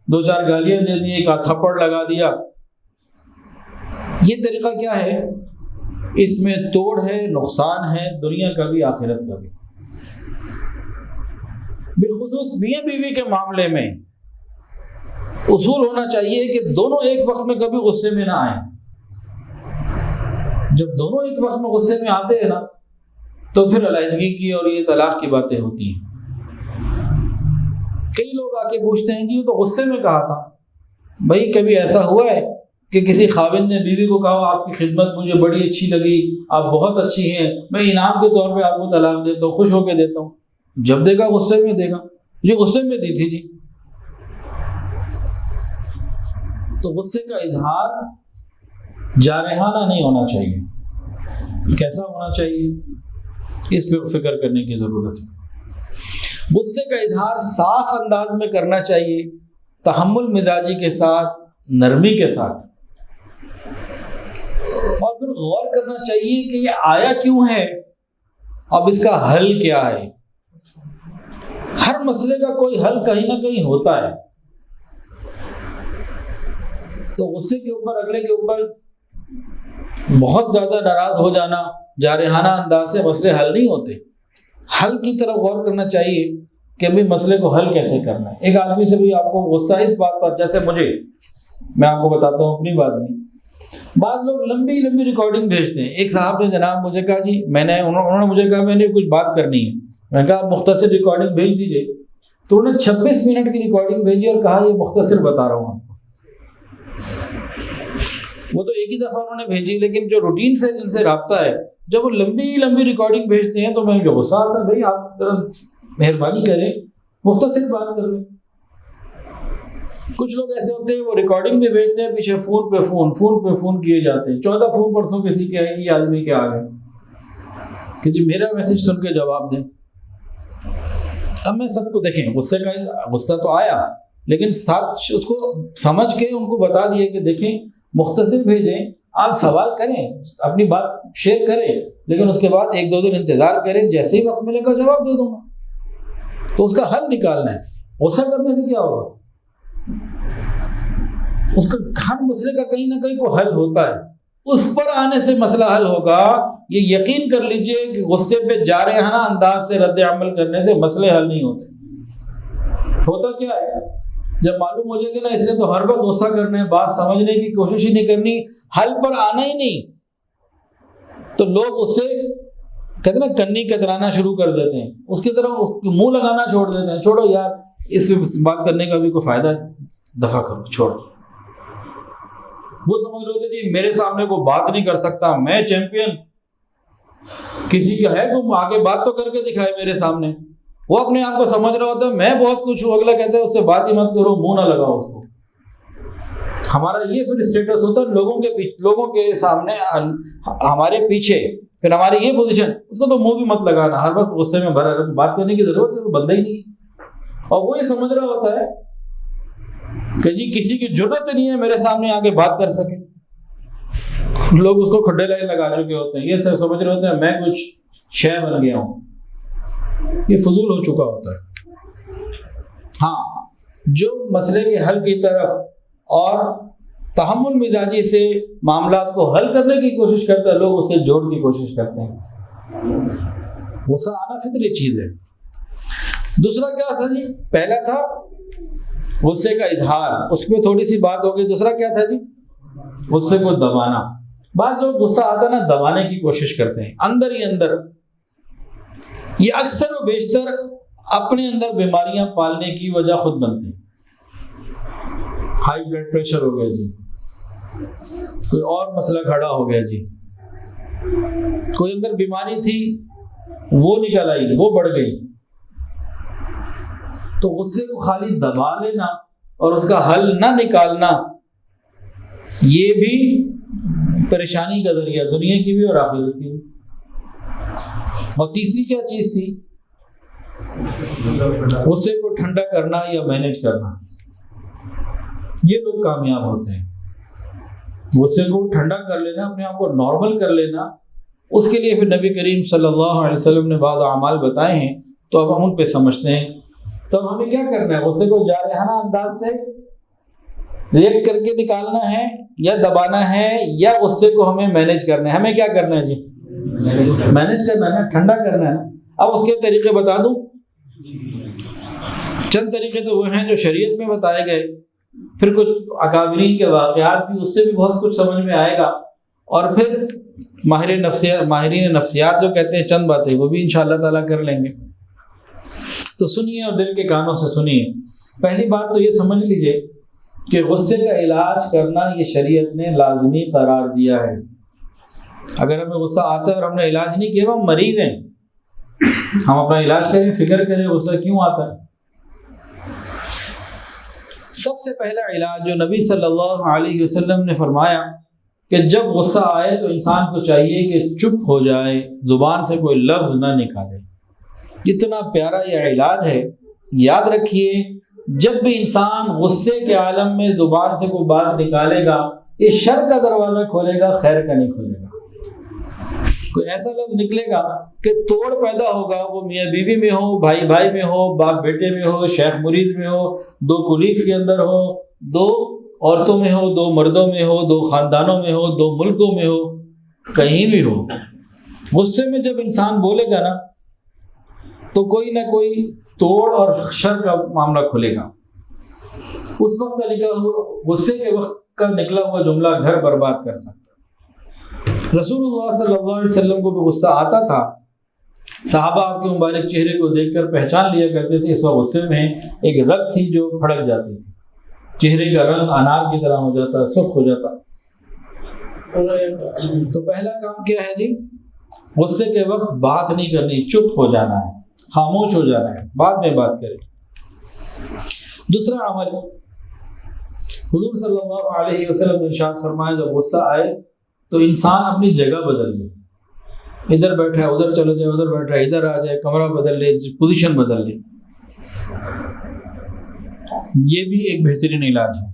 دو چار گالیاں دے دی، ایک تھپڑ لگا دیا۔ یہ طریقہ کیا ہے؟ اس میں توڑ ہے، نقصان ہے، دنیا کا بھی آخرت کا بھی۔ بالخصوص میاں بیوی کے معاملے میں اصول ہونا چاہیے کہ دونوں ایک وقت میں کبھی غصے میں نہ آئیں۔ جب دونوں ایک وقت میں غصے میں آتے ہیں نا تو پھر علیحدگی کی اور یہ طلاق کی باتیں ہوتی ہیں۔ کئی لوگ آ کے پوچھتے ہیں کہ یہ تو غصے میں کہا تھا، بھائی کبھی ایسا ہوا ہے کہ کسی خاوند نے بیوی کو کہا آپ کی خدمت مجھے بڑی اچھی لگی، آپ بہت اچھی ہیں، میں انعام کے طور پہ آپ کو طلاق دیتا ہوں، خوش ہو کے دیتا ہوں؟ جب دے گا غصے میں دے گا، یہ غصے میں دی تھی جی۔ تو غصے کا اظہار جارحانہ نہیں ہونا چاہیے۔ کیسا ہونا چاہیے؟ اس پہ فکر کرنے کی ضرورت ہے۔ غصے کا اظہار صاف انداز میں کرنا چاہیے، تحمل مزاجی کے ساتھ، نرمی کے ساتھ، اور پھر غور کرنا چاہیے کہ یہ آیا کیوں ہے، اب اس کا حل کیا ہے۔ ہر مسئلے کا کوئی حل کہیں نہ کہیں ہوتا ہے۔ تو غصے کے اوپر اگلے کے اوپر بہت زیادہ ناراض ہو جانا، جارحانہ انداز سے مسئلے حل نہیں ہوتے۔ حل کی طرف غور کرنا چاہیے کہ بھی مسئلے کو حل کیسے کرنا ہے۔ ایک آدمی سے بھی آپ کو غصہ اس بات پر، جیسے مجھے، میں آپ کو بتاتا ہوں اپنی بات نہیں، بعض لوگ لمبی لمبی ریکارڈنگ بھیجتے ہیں۔ ایک صاحب نے جناب مجھے کہا جی انہوں نے مجھے کہا میں نے کچھ بات کرنی ہے، میں نے کہا آپ مختصر ریکارڈنگ بھیج دیجیے، تو انہوں نے 26 منٹ کی ریکارڈنگ بھیجی اور کہا یہ مختصر بتا رہا ہوں آپ کو۔ وہ تو ایک ہی دفعہ انہوں نے بھیجی، لیکن جو روٹین سے جن سے رابطہ ہے، جب وہ لمبی لمبی ریکارڈنگ بھیجتے ہیں تو میں جو غصہ آتا ہے، بھائی آپ ذرا مہربانی کریں مختصر بات کر لیں۔ کچھ لوگ ایسے ہوتے ہیں وہ ریکارڈنگ بھی بھیجتے ہیں، پیچھے فون پہ فون کیے جاتے ہیں۔ 14 فون پرسوں کسی کے آئے کہ یہ آدمی کیا آ گئے کہ جی میرا میسج سن کے جواب دیں۔ اب میں سب کو دیکھیں، غصہ تو آیا، لیکن ساتھ اس کو سمجھ کے ان کو بتا دیے کہ دیکھیں مختصر بھیجیں، آپ سوال کریں، اپنی بات شیئر کریں، لیکن اس کے بعد 1-2 دن انتظار کریں، جیسے ہی وقت ملے گا جواب دے دوں گا۔ تو اس کا حل نکالنا ہے۔ غصہ کرنے سے کیا ہوگا؟ اس کا ہر مسئلے کا کہیں نہ کہیں کوئی حل ہوتا ہے، اس پر آنے سے مسئلہ حل ہوگا۔ یہ یقین کر لیجئے کہ غصے پہ جارحانہ انداز سے رد عمل کرنے سے مسئلے حل نہیں ہوتے۔ ہوتا کیا ہے، جب معلوم ہو جائے گا نا اس نے تو ہر وقت غصہ کرنا ہے، بات سمجھنے کی کوشش ہی نہیں کرنی، حل پر آنا ہی نہیں، تو لوگ اس سے کہتے ہیں نا کنی کترانا شروع کر دیتے ہیں، اس کی طرف منہ لگانا چھوڑ دیتے ہیں، چھوڑو یار اس سے بات کرنے کا بھی کوئی فائدہ ہے، دفع کرو، چھوڑو۔ وہ سمجھ رہے تھے جی میرے سامنے کوئی بات نہیں کر سکتا، میں چیمپئن، کسی کا ہے کوئی آگے بات تو کر کے دکھائے میرے سامنے۔ وہ اپنے آپ کو سمجھ رہا ہوتا ہے میں بہت کچھ ہوں، اگلا کہتا ہے اس سے بات ہی مت کرو، منہ نہ لگاؤ اس کو۔ ہمارا یہ پھر اسٹیٹس ہوتا ہے لوگوں کے سامنے، ہمارے پیچھے پھر ہماری یہ پوزیشن، اس کو تو منہ بھی مت لگانا، ہر وقت غصے میں بھرا رہے، بات کرنے کی ضرورت ہے، وہ بندہ ہی نہیں ہے۔ اور وہ یہ سمجھ رہا ہوتا ہے کہ جی کسی کی ضرورت نہیں ہے میرے سامنے آ کے بات کر سکے۔ لوگ اس کو کھڈے لگا چکے ہوتے ہیں، یہ سمجھ رہے ہوتے ہیں میں کچھ شے بن گیا ہوں، یہ فضول ہو چکا ہوتا ہے۔ ہاں، جو مسئلے کے حل کی طرف اور تحمل مزاجی سے معاملات کو حل کرنے کی کوشش کرتا ہے، لوگ اسے جوڑ کی کوشش کرتے ہیں۔ غصہ آنا فطری چیز ہے۔ دوسرا کیا تھا جی؟ پہلا تھا غصے کا اظہار، اس میں تھوڑی سی بات ہو گئی۔ دوسرا کیا تھا جی؟ غصے کو دبانا۔ بعض لوگ غصہ آتا نا دبانے کی کوشش کرتے ہیں، اندر ہی اندر۔ یہ اکثر و بیشتر اپنے اندر بیماریاں پالنے کی وجہ خود بنتے ہیں۔ ہائی بلڈ پریشر ہو گیا جی، کوئی اور مسئلہ کھڑا ہو گیا جی، کوئی اندر بیماری تھی وہ نکل آئی، وہ بڑھ گئی۔ تو غصے کو خالی دبا لینا اور اس کا حل نہ نکالنا، یہ بھی پریشانی کا ذریعہ، دنیا کی بھی اور آخرت کی بھی۔ اور تیسری کیا چیز تھی؟ غصے کو ٹھنڈا کرنا یا مینیج کرنا۔ یہ لوگ کامیاب ہوتے ہیں، غصے کو ٹھنڈا کر لینا، اپنے آپ کو نارمل کر لینا۔ اس کے لیے پھر نبی کریم صلی اللہ علیہ وسلم نے بعض اعمال بتائے ہیں، تو اب ہم ان پہ سمجھتے ہیں۔ تب ہمیں کیا کرنا ہے؟ غصے کو جارحانہ انداز سے ریئیکٹ کر کے نکالنا ہے یا دبانا ہے، یا غصے کو ہمیں مینیج کرنا ہے؟ ہمیں کیا کرنا ہے جی؟ مینیج کرنا ہے، ٹھنڈا کرنا ہے۔ اب اس کے طریقے بتا دوں، چند طریقے تو وہ ہیں جو شریعت میں بتائے گئے، پھر کچھ اکابرین کے واقعات بھی، اس سے بھی بہت کچھ سمجھ میں آئے گا، اور پھر ماہرین نفسیات جو کہتے ہیں چند باتیں، وہ بھی انشاءاللہ تعالیٰ کر لیں گے۔ تو سنیے اور دل کے کانوں سے سنیے۔ پہلی بات تو یہ سمجھ لیجئے کہ غصے کا علاج کرنا یہ شریعت نے لازمی قرار دیا ہے۔ اگر ہمیں غصہ آتا ہے اور ہم نے علاج نہیں کیا، ہم مریض ہیں، ہم اپنا علاج کریں، فکر کریں غصہ کیوں آتا ہے۔ سب سے پہلا علاج جو نبی صلی اللہ علیہ وسلم نے فرمایا کہ جب غصہ آئے تو انسان کو چاہیے کہ چپ ہو جائے، زبان سے کوئی لفظ نہ نکالے۔ اتنا پیارا یہ علاج ہے، یاد رکھیے جب بھی انسان غصے کے عالم میں زبان سے کوئی بات نکالے گا، یہ شر کا دروازہ کھولے گا، خیر کا نہیں کھولے گا۔ کوئی ایسا لفظ نکلے گا کہ توڑ پیدا ہوگا، وہ میاں بیوی میں ہو، بھائی بھائی میں ہو، باپ بیٹے میں ہو، شیخ مرید میں ہو، دو کولیگز کے اندر ہو، دو عورتوں میں ہو، دو مردوں میں ہو، دو خاندانوں میں ہو، دو ملکوں میں ہو، کہیں بھی ہو۔ غصے میں جب انسان بولے گا نا تو کوئی نہ کوئی توڑ اور شر کا معاملہ کھلے گا۔ اس وقت کا نکلا غصے کے وقت کا نکلا ہوا جملہ گھر برباد کر سکتا۔ رسول اللہ صلی اللہ علیہ وسلم کو بھی غصہ آتا تھا، صحابہ آپ کے مبارک چہرے کو دیکھ کر پہچان لیا کرتے تھے، اس وقت غصے میں ایک رگ تھی جو پھڑک جاتی تھی، چہرے کا رنگ انار کی طرح ہو جاتا، سرخ ہو جاتا۔ تو پہلا کام کیا ہے جی؟ غصے کے وقت بات نہیں کرنی، چپ ہو جانا ہے، خاموش ہو جانا ہے، بعد میں بات کریں۔ دوسرا عمل، حضور صلی اللہ علیہ وسلم نے ارشاد فرمایا جب غصہ آئے تو انسان اپنی جگہ بدل لے، ادھر بیٹھا ہے ادھر چلے جائے، ادھر بیٹھا ہے ادھر آ جائے، کمرہ بدل لے، پوزیشن بدل لے۔ یہ بھی ایک بہترین علاج ہے۔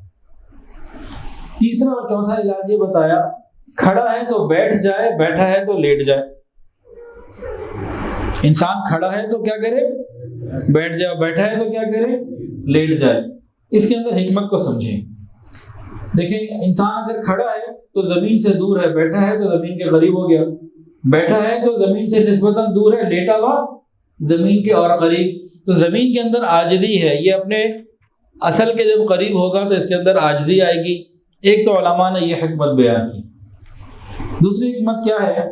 تیسرا اور چوتھا علاج یہ بتایا، کھڑا ہے تو بیٹھ جائے، بیٹھا ہے تو لیٹ جائے۔ انسان کھڑا ہے تو کیا کرے؟ بیٹھ جائے، بیٹھا ہے تو کیا کرے؟ لیٹ جائے۔ اس کے اندر حکمت کو سمجھیں۔ دیکھیں انسان اگر کھڑا ہے تو زمین سے دور ہے، بیٹھا ہے تو زمین کے قریب ہو گیا، بیٹھا ہے تو زمین سے نسبتاً دور ہے، لیٹا ہوا زمین کے اور قریب۔ تو زمین کے اندر عاجزی ہے، یہ اپنے اصل کے جب قریب ہوگا تو اس کے اندر عاجزی آئے گی۔ ایک تو علماء نے یہ حکمت بیان کی۔ دوسری حکمت کیا ہے؟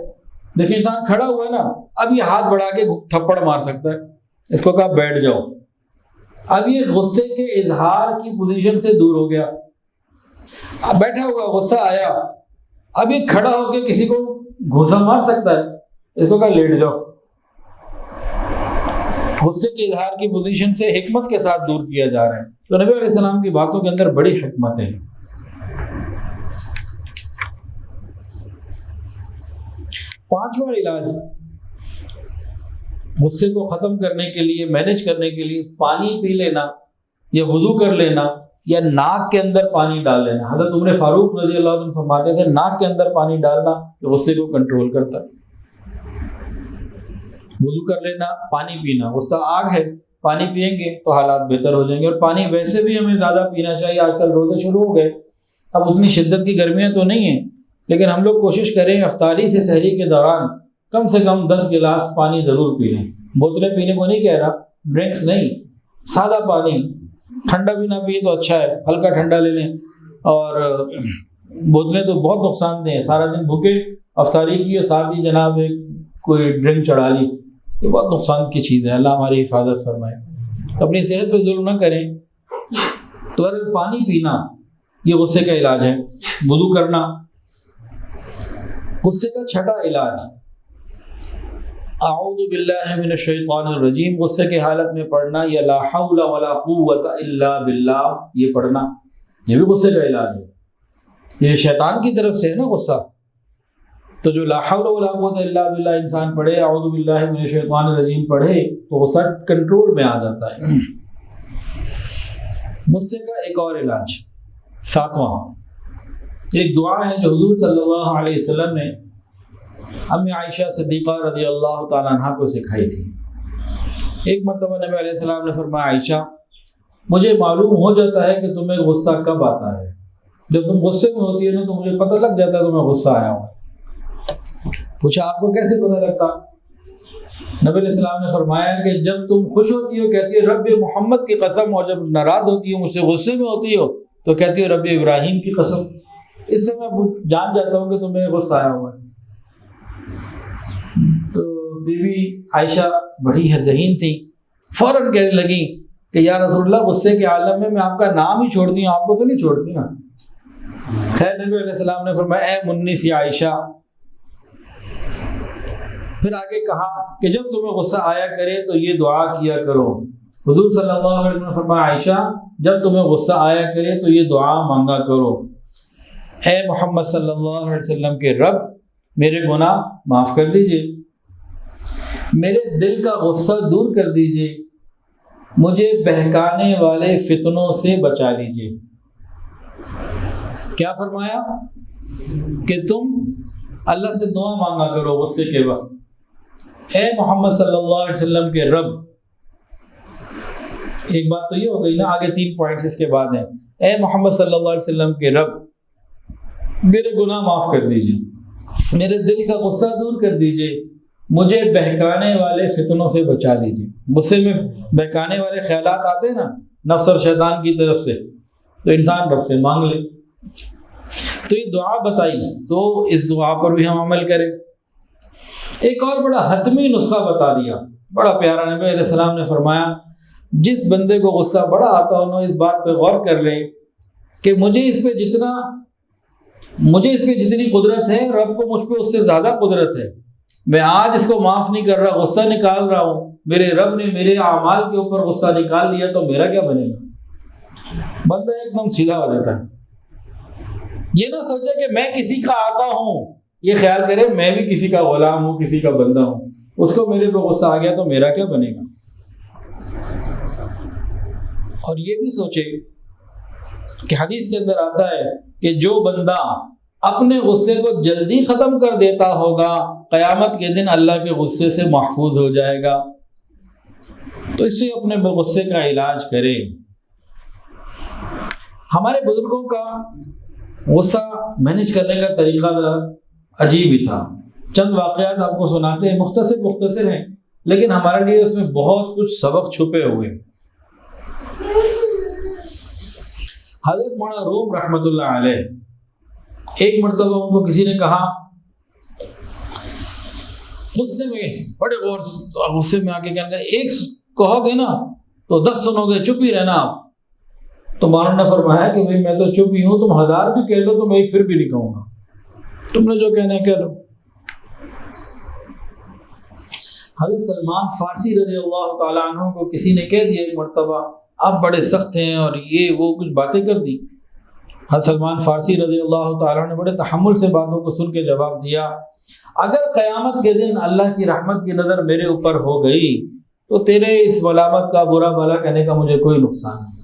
دیکھیں انسان کھڑا ہوا ہے نا، اب یہ ہاتھ بڑھا کے تھپڑ مار سکتا ہے، اس کو کہا بیٹھ جاؤ۔ اب یہ غصے کے اظہار کی پوزیشن سے دور ہو گیا، اب بیٹھا ہوا غصہ آیا، اب یہ کھڑا ہو کے کسی کو گھوسا مار سکتا ہے، اس کو کہا لیٹ جاؤ۔ غصے کے اظہار کی پوزیشن سے حکمت کے ساتھ دور کیا جا رہا ہے۔ تو نبی علیہ السلام کی باتوں کے اندر بڑی حکمتیں ہیں۔ پانچواں علاج غصے کو ختم کرنے کے لیے، مینیج کرنے کے لیے پانی پی لینا یا وضو کر لینا یا ناک کے اندر پانی ڈال لینا۔ حضرت عمر فاروق رضی اللہ عنہ فرماتے تھے ناک کے اندر پانی ڈالنا غصے کو کنٹرول کرتا ہے۔ وضو کر لینا، پانی پینا، غصہ آگ ہے، پانی پئیں گے تو حالات بہتر ہو جائیں گے۔ اور پانی ویسے بھی ہمیں زیادہ پینا چاہیے، آج کل روزے شروع ہو گئے، اب اتنی شدت کی گرمیاں تو نہیں ہیں، لیکن ہم لوگ کوشش کریں افطاری سے سحری کے دوران کم سے کم 10 گلاس پانی ضرور پی لیں۔ بوتلیں پینے کو نہیں کہہ رہا، ڈرنکس نہیں، سادہ پانی، ٹھنڈا بھی نہ پیے تو اچھا ہے، ہلکا ٹھنڈا لے لیں۔ اور بوتلیں تو بہت نقصان دہ ہیں، سارا دن بھوکے افطاری کی اور ساتھ ہی جناب کوئی ڈرنک چڑھا لی، یہ بہت نقصان کی چیز ہے، اللہ ہماری حفاظت فرمائے۔ تو اپنی صحت پہ ظلم نہ کریں۔ تو پانی پینا یہ غصے کا علاج ہے، وضو کرنا۔ غصے کا چھٹا علاج اعوذ باللہ من الشیطان الرجیم، غصے کے حالت میں پڑھنا یا لا حول ولا قوت الا باللہ، یہ پڑھنا یہ بھی غصے کا علاج ہے۔ یہ شیطان کی طرف سے ہے نا غصہ، تو جو لا حول ولا قوت الا باللہ انسان پڑھے، اعوذ باللہ من الشیطان الرجیم پڑھے تو غصہ کنٹرول میں آ جاتا ہے۔ غصے کا ایک اور علاج، ساتواں، ایک دعا ہے جو حضور صلی اللہ علیہ وسلم نے امی عائشہ صدیقہ رضی اللہ تعالیٰ عنہ کو سکھائی تھی۔ ایک مرتبہ نبی علیہ السلام نے فرمایا عائشہ مجھے معلوم ہو جاتا ہے کہ تمہیں غصہ کب آتا ہے، جب تم غصے میں ہوتی ہے نا تو مجھے پتہ لگ جاتا ہے تمہیں غصہ آیا ہوا۔ پوچھا آپ کو کیسے پتہ لگتا؟ نبی علیہ السلام نے فرمایا کہ جب تم خوش ہوتی ہو کہتی ہو رب محمد کی قسم، اور جب ناراض ہوتی ہو مجھ سے غصے میں ہوتی ہو تو کہتی ہو رب ابراہیم کی قسم، اس سے میں جان جاتا ہوں کہ تمہیں غصہ آیا ہوا ہے۔ تو بی بی عائشہ بڑی ذہین تھی، فوراً کہنے لگی کہ یا رسول اللہ غصے کے عالم میں آپ کا نام ہی چھوڑتی ہوں، آپ کو تو نہیں چھوڑتی نا۔ خیر نبی علیہ السلام نے فرمایا اے منیس عائشہ، پھر آگے کہا کہ جب تمہیں غصہ آیا کرے تو یہ دعا کیا کرو۔ حضور صلی اللہ علیہ وسلم نے فرمایا عائشہ جب تمہیں غصہ آیا کرے تو یہ دعا مانگا کرو، اے محمد صلی اللہ علیہ وسلم کے رب میرے گناہ معاف کر دیجئے، میرے دل کا غصہ دور کر دیجئے، مجھے بہکانے والے فتنوں سے بچا لیجئے۔ کیا فرمایا کہ تم اللہ سے دعا مانگا کرو غصے کے وقت، اے محمد صلی اللہ علیہ وسلم کے رب۔ ایک بات تو یہ ہو گئی نا، آگے 3 پوائنٹس اس کے بعد ہیں۔ اے محمد صلی اللہ علیہ وسلم کے رب میرے گناہ معاف کر دیجئے، میرے دل کا غصہ دور کر دیجئے، مجھے بہکانے والے فتنوں سے بچا لیجئے۔ غصے میں بہکانے والے خیالات آتے ہیں نا نفس اور شیطان کی طرف سے، تو انسان رب سے مانگ لے۔ تو یہ دعا بتائی، تو اس دعا پر بھی ہم عمل کریں۔ ایک اور بڑا حتمی نسخہ بتا دیا، بڑا پیارا، نبی علیہ السلام نے فرمایا جس بندے کو غصہ بڑا آتا ہو اس بات پہ غور کر لے کہ مجھے اس پہ جتنی قدرت ہے رب کو مجھ پہ اس سے زیادہ قدرت ہے، میں آج اس کو معاف نہیں کر رہا، غصہ نکال رہا ہوں، میرے رب نے میرے اعمال کے اوپر غصہ نکال دیا تو میرا کیا بنے گا؟ بندہ ایک دم سیدھا ہو جاتا ہے۔ یہ نہ سوچے کہ میں کسی کا آقا ہوں، یہ خیال کرے میں بھی کسی کا غلام ہوں، کسی کا بندہ ہوں، اس کو میرے پہ غصہ آ گیا تو میرا کیا بنے گا؟ اور یہ بھی سوچے کہ حدیث کے اندر آتا ہے کہ جو بندہ اپنے غصے کو جلدی ختم کر دیتا ہوگا قیامت کے دن اللہ کے غصے سے محفوظ ہو جائے گا۔ تو اس سے اپنے غصے کا علاج کرے۔ ہمارے بزرگوں کا غصہ مینیج کرنے کا طریقہ ذرا عجیب ہی تھا۔ چند واقعات آپ کو سناتے ہیں، مختصر ہیں، لیکن ہمارے لیے اس میں بہت کچھ سبق چھپے ہوئے۔ حضرت مولانا روم رحمۃ اللہ علیہ، ایک مرتبہ ان کو کسی نے کہا غصے میں، بڑے غصے میں آ کے کہنے لگا ایک کہو گے نا تو 10 سنو گے، چپ ہی رہنا آپ۔ تو مولانا نے فرمایا کہ بھائی میں تو چپ ہی ہوں، تم 1000 بھی کہہ لو تو میں پھر بھی نہیں کہوں گا، تم نے جو کہنا ہے کہہ لو۔ حضرت سلمان فارسی رضی اللہ تعالیٰ عنہ کو کسی نے کہہ دیا ایک مرتبہ آپ بڑے سخت ہیں اور یہ وہ کچھ باتیں کر دی۔ حضرت سلمان فارسی رضی اللہ تعالیٰ نے بڑے تحمل سے باتوں کو سن کے جواب دیا اگر قیامت کے دن اللہ کی رحمت کی نظر میرے اوپر ہو گئی تو تیرے اس ملامت کا برا بھلا کہنے کا مجھے کوئی نقصان نہیں۔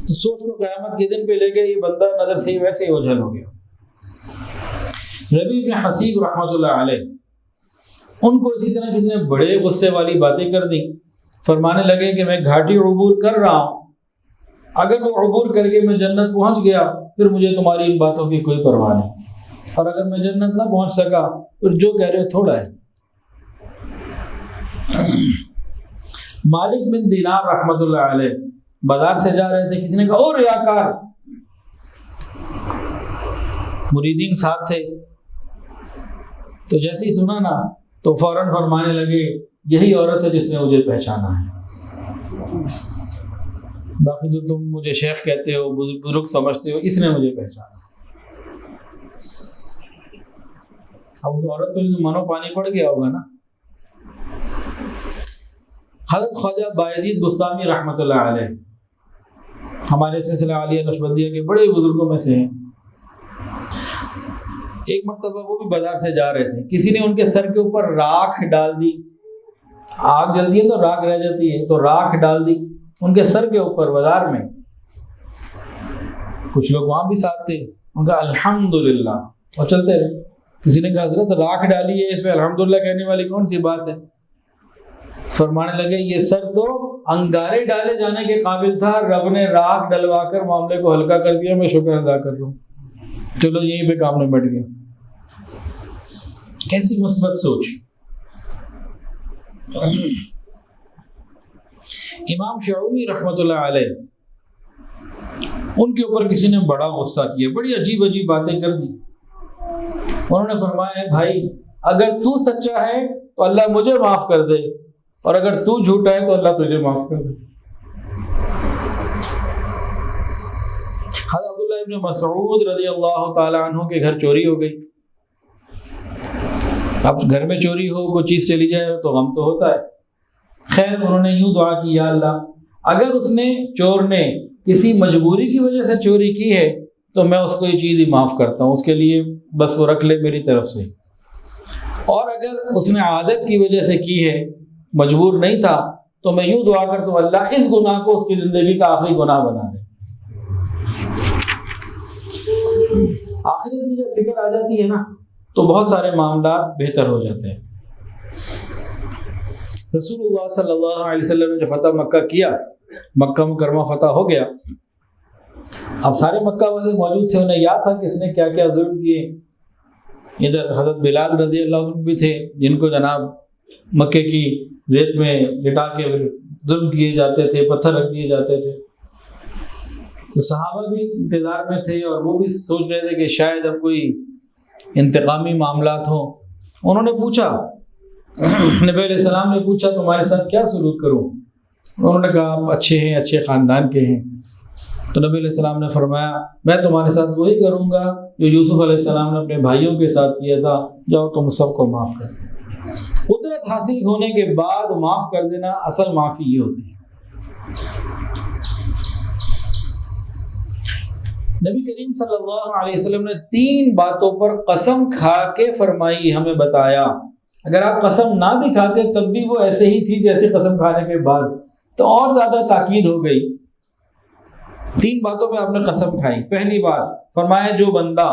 تو سوچ کو قیامت کے دن پہ لے کے یہ بندہ نظر سے ہی ویسے ہی اوجھل ہو گیا۔ ربیع بن حسیب رحمۃ اللہ علیہ، ان کو اسی طرح کسی نے بڑے غصے والی باتیں کر دی، فرمانے لگے کہ میں گھاٹی عبور کر رہا ہوں، اگر وہ عبور کر کے میں جنت پہنچ گیا پھر مجھے تمہاری ان باتوں کی کوئی پرواہ نہیں، اور اگر میں جنت نہ پہنچ سکا پھر جو کہہ رہے ہو تھوڑا ہے۔ مالک بن دینار رحمۃ اللہ علیہ بازار سے جا رہے تھے، کسی نے کہا او ریاکار، مریدین ساتھ تھے، تو جیسے ہی سنا نا تو فوراً فرمانے لگے یہی عورت ہے جس نے مجھے پہچانا ہے، باقی جو تم مجھے شیخ کہتے ہو، بزرگ سمجھتے ہو، اس نے مجھے پہچانا۔ اب اس عورت تو منو پانی پڑ گیا ہوگا نا۔ حضرت خواجہ بایزید بستامی رحمۃ اللہ علیہ ہمارے سلسلہ عالیہ نقشبندیہ کے بڑے بزرگوں میں سے ہیں۔ ایک مرتبہ وہ بھی بازار سے جا رہے تھے، کسی نے ان کے سر کے اوپر راکھ ڈال دی، آگ جلتی ہے تو راکھ رہ جاتی ہے، تو راکھ ڈال دی ان کے سر کے اوپر بازار میں۔ کچھ لوگ وہاں بھی ساتھ تھے، ان کا الحمدللہ اور چلتے رہے۔ کسی نے کہا حضرت راکھ ڈالی ہے، اس پہ الحمدللہ کہنے والی کون سی بات ہے؟ فرمانے لگے یہ سر تو انگارے ڈالے جانے کے قابل تھا، رب نے راکھ ڈلوا کر معاملے کو ہلکا کر دیا، میں شکر ادا کر رہا ہوں، چلو یہیں پہ کام نمٹ گیا۔ کیسی مثبت سوچ۔ امام شعومی رحمۃ اللہ علیہ، ان کے اوپر کسی نے بڑا غصہ کیا، بڑی عجیب باتیں کر دی۔ انہوں نے فرمایا بھائی اگر تو سچا ہے تو اللہ مجھے معاف کر دے، اور اگر تو جھوٹا ہے تو اللہ تجھے معاف کر دے۔ حضرت عبداللہ ابن مسعود رضی اللہ تعالیٰ عنہ کے گھر چوری ہو گئی۔ اب گھر میں چوری ہو، کوئی چیز چلی جائے تو غم تو ہوتا ہے۔ خیر انہوں نے یوں دعا کی، یا اللہ اگر اس نے چور نے کسی مجبوری کی وجہ سے چوری کی ہے تو میں اس کو یہ چیز ہی معاف کرتا ہوں، اس کے لیے بس وہ رکھ لے میری طرف سے، اور اگر اس نے عادت کی وجہ سے کی ہے، مجبور نہیں تھا، تو میں یوں دعا کرتا ہوں اللہ اس گناہ کو اس کی زندگی کا آخری گناہ بنا دے۔ آخرت کی جب فکر آ جاتی ہے نا تو بہت سارے معاملات بہتر ہو جاتے ہیں۔ رسول اللہ صلی اللہ علیہ وسلم نے جو فتح مکہ کیا، مکہ مکرمہ فتح ہو گیا، اب سارے مکہ والے موجود تھے، انہیں یاد تھا کہ اس نے کیا کیا ظلم کیے۔ ادھر حضرت بلال رضی اللہ عنہ بھی تھے جن کو جناب مکے کی ریت میں لٹا کے ظلم کیے جاتے تھے، پتھر رکھ دیے جاتے تھے۔ تو صحابہ بھی انتظار میں تھے اور وہ بھی سوچ رہے تھے کہ شاید اب کوئی انتقامی معاملات ہوں۔ انہوں نے پوچھا، نبی علیہ السلام نے پوچھا تمہارے ساتھ کیا سلوک کروں؟ انہوں نے کہا آپ اچھے ہیں، اچھے خاندان کے ہیں۔ تو نبی علیہ السلام نے فرمایا میں تمہارے ساتھ وہی کروں گا جو یوسف علیہ السلام نے اپنے بھائیوں کے ساتھ کیا تھا، جاؤ تم سب کو معاف کر دو۔ قدرت حاصل ہونے کے بعد معاف کر دینا اصل معافی یہ ہوتی ہے۔ نبی کریم صلی اللہ علیہ وسلم نے 3 باتوں پر قسم کھا کے فرمائی، ہمیں بتایا۔ اگر آپ قسم نہ بھی کھاتے تب بھی وہ ایسے ہی تھی جیسے قسم کھانے کے بعد، تو اور زیادہ تاکید ہو گئی۔ 3 باتوں پہ آپ نے قسم کھائی۔ پہلی بات فرمایا جو بندہ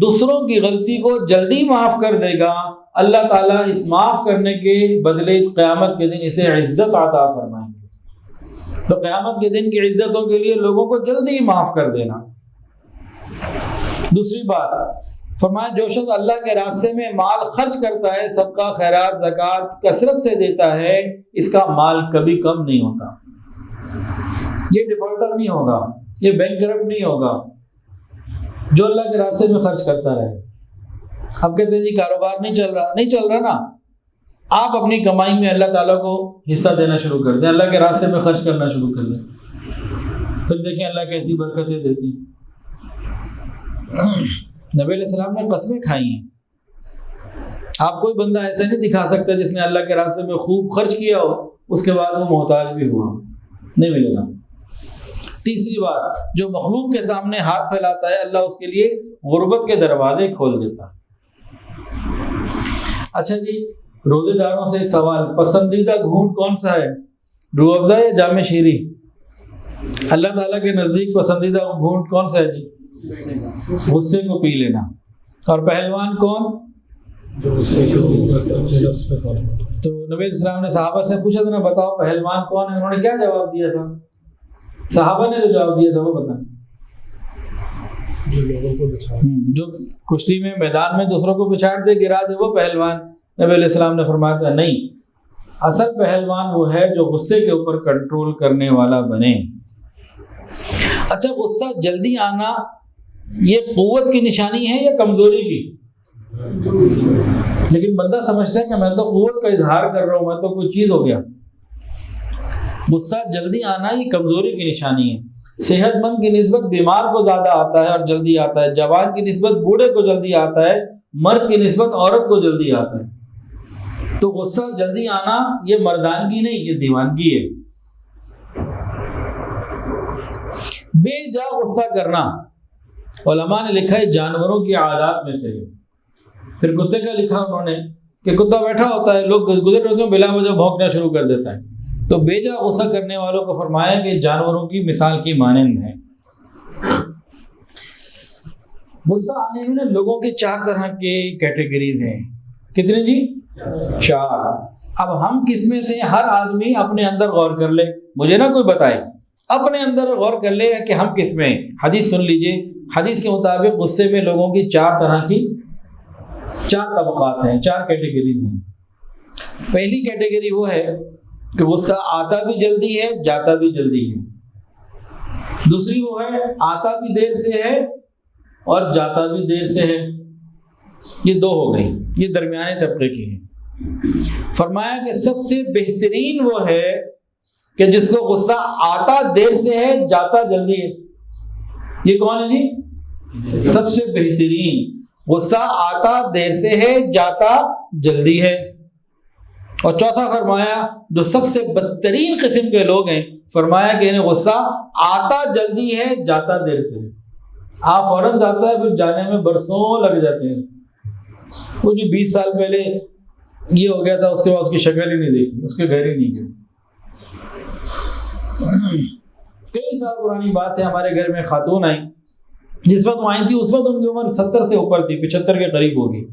دوسروں کی غلطی کو جلدی معاف کر دے گا، اللہ تعالیٰ اس معاف کرنے کے بدلے قیامت کے دن اسے عزت عطا فرمائیں گے۔ تو قیامت کے دن کی عزتوں کے لیے لوگوں کو جلدی معاف کر دینا۔ دوسری بات فرمایا جو شخص اللہ کے راستے میں مال خرچ کرتا ہے، صدقہ خیرات زکوٰۃ کثرت سے دیتا ہے، اس کا مال کبھی کم نہیں ہوتا، یہ ڈیفالٹر نہیں ہوگا، یہ بینک کرپٹ نہیں ہوگا، جو اللہ کے راستے میں خرچ کرتا رہے۔ اب کہتے ہیں جی کاروبار نہیں چل رہا نا، آپ اپنی کمائی میں اللہ تعالیٰ کو حصہ دینا شروع کر دیں، اللہ کے راستے میں خرچ کرنا شروع کر دیں، پھر دیکھیں اللہ کیسی برکتیں دیتی ہیں۔ نبی علیہ السلام نے قسمیں کھائی ہیں۔ آپ کوئی بندہ ایسا نہیں دکھا سکتا جس نے اللہ کے راستے میں خوب خرچ کیا ہو اس کے بعد وہ محتاج بھی ہوا، نہیں ملے گا۔ تیسری بات جو مخلوق کے سامنے ہاتھ پھیلاتا ہے اللہ اس کے لیے غربت کے دروازے کھول دیتا۔ اچھا جی روزے داروں سے ایک سوال، پسندیدہ گھونٹ کون سا ہے، روح افزا یا جام شیریں؟ اللہ تعالیٰ کے نزدیک پسندیدہ گھونٹ کون سا ہے جی؟ غصے کو پی لینا۔ اور پہلوان کون؟ تو نبی السلام نے صحابہ سے پوچھا تھا نا بتاؤ پہلوان کون ہے، انہوں نے کیا جواب دیا تھا؟ صحابہ نے جو جواب دیا تھا وہ بتائیں۔ جو کشتی میں میدان میں دوسروں کو پچھاڑ دے گرا دے وہ پہلوان۔ نبی علیہ السلام نے فرمایا تھا نہیں، اصل پہلوان وہ ہے جو غصے کے اوپر کنٹرول کرنے والا بنے۔ اچھا غصہ جلدی آنا یہ قوت کی نشانی ہے یا کمزوری کی؟ لیکن بندہ سمجھتا ہے کہ میں تو قوت کا اظہار کر رہا ہوں، میں تو کوئی چیز ہو گیا۔ غصہ جلدی آنا یہ کمزوری کی نشانی ہے۔ صحت مند کی نسبت بیمار کو زیادہ آتا ہے اور جلدی آتا ہے، جوان کی نسبت بوڑھے کو جلدی آتا ہے، مرد کی نسبت عورت کو جلدی آتا ہے۔ تو غصہ جلدی آنا یہ مردانگی نہیں، یہ دیوانگی ہے۔ بے جا غصہ کرنا علماء نے لکھا ہے جانوروں کی عادات میں سے ہے۔ پھر کتے کا لکھا انہوں نے کہ کتا بیٹھا ہوتا ہے، لوگ گزر ہوتے ہیں بلا وجہ بھونکنا شروع کر دیتا ہے۔ تو بے جا غصہ کرنے والوں کو فرمایا کہ جانوروں کی مثال کی مانند ہے۔ غصہ آنے میں لوگوں کے 4 طرح کے کیٹیگریز ہیں۔ کتنے جی؟ 4۔ اب ہم کس میں سے ہر آدمی اپنے اندر غور کر لے، مجھے نہ کوئی بتائے، اپنے اندر غور کر لے کہ ہم کس میں ہیں۔ حدیث سن لیجئے، حدیث کے مطابق غصے میں لوگوں کی 4 طرح کی 4 طبقات ہیں، 4 کیٹیگریز ہیں۔ پہلی کیٹیگری وہ ہے کہ غصہ آتا بھی جلدی ہے جاتا بھی جلدی ہے۔ دوسری وہ ہے آتا بھی دیر سے ہے اور جاتا بھی دیر سے ہے۔ یہ 2 ہو گئی، یہ درمیانے طبقے کی ہیں۔ فرمایا کہ سب سے بہترین وہ ہے کہ جس کو غصہ آتا دیر سے ہے جاتا جلدی ہے. یہ کون ہے جی؟ سب سے بہترین. غصہ آتا دیر سے ہے جاتا جلدی ہے. اور چوتھا فرمایا جو سب سے بدترین قسم کے لوگ ہیں، فرمایا کہ انہیں غصہ آتا جلدی ہے جاتا دیر سے ہے. آپ فوراً جاتا ہے پھر جانے میں برسوں لگ جاتے ہیں. وہ جو 20 سال پہلے یہ ہو گیا تھا اس کے بعد اس کی شکل ہی نہیں دیکھی، اس کے گھر ہی نہیں گئے. کئی سال پرانی بات ہے، ہمارے گھر میں خاتون آئی. جس وقت وہ آئی تھی اس وقت ان کی عمر 70 سے اوپر تھی، 75 کے قریب ہوگی.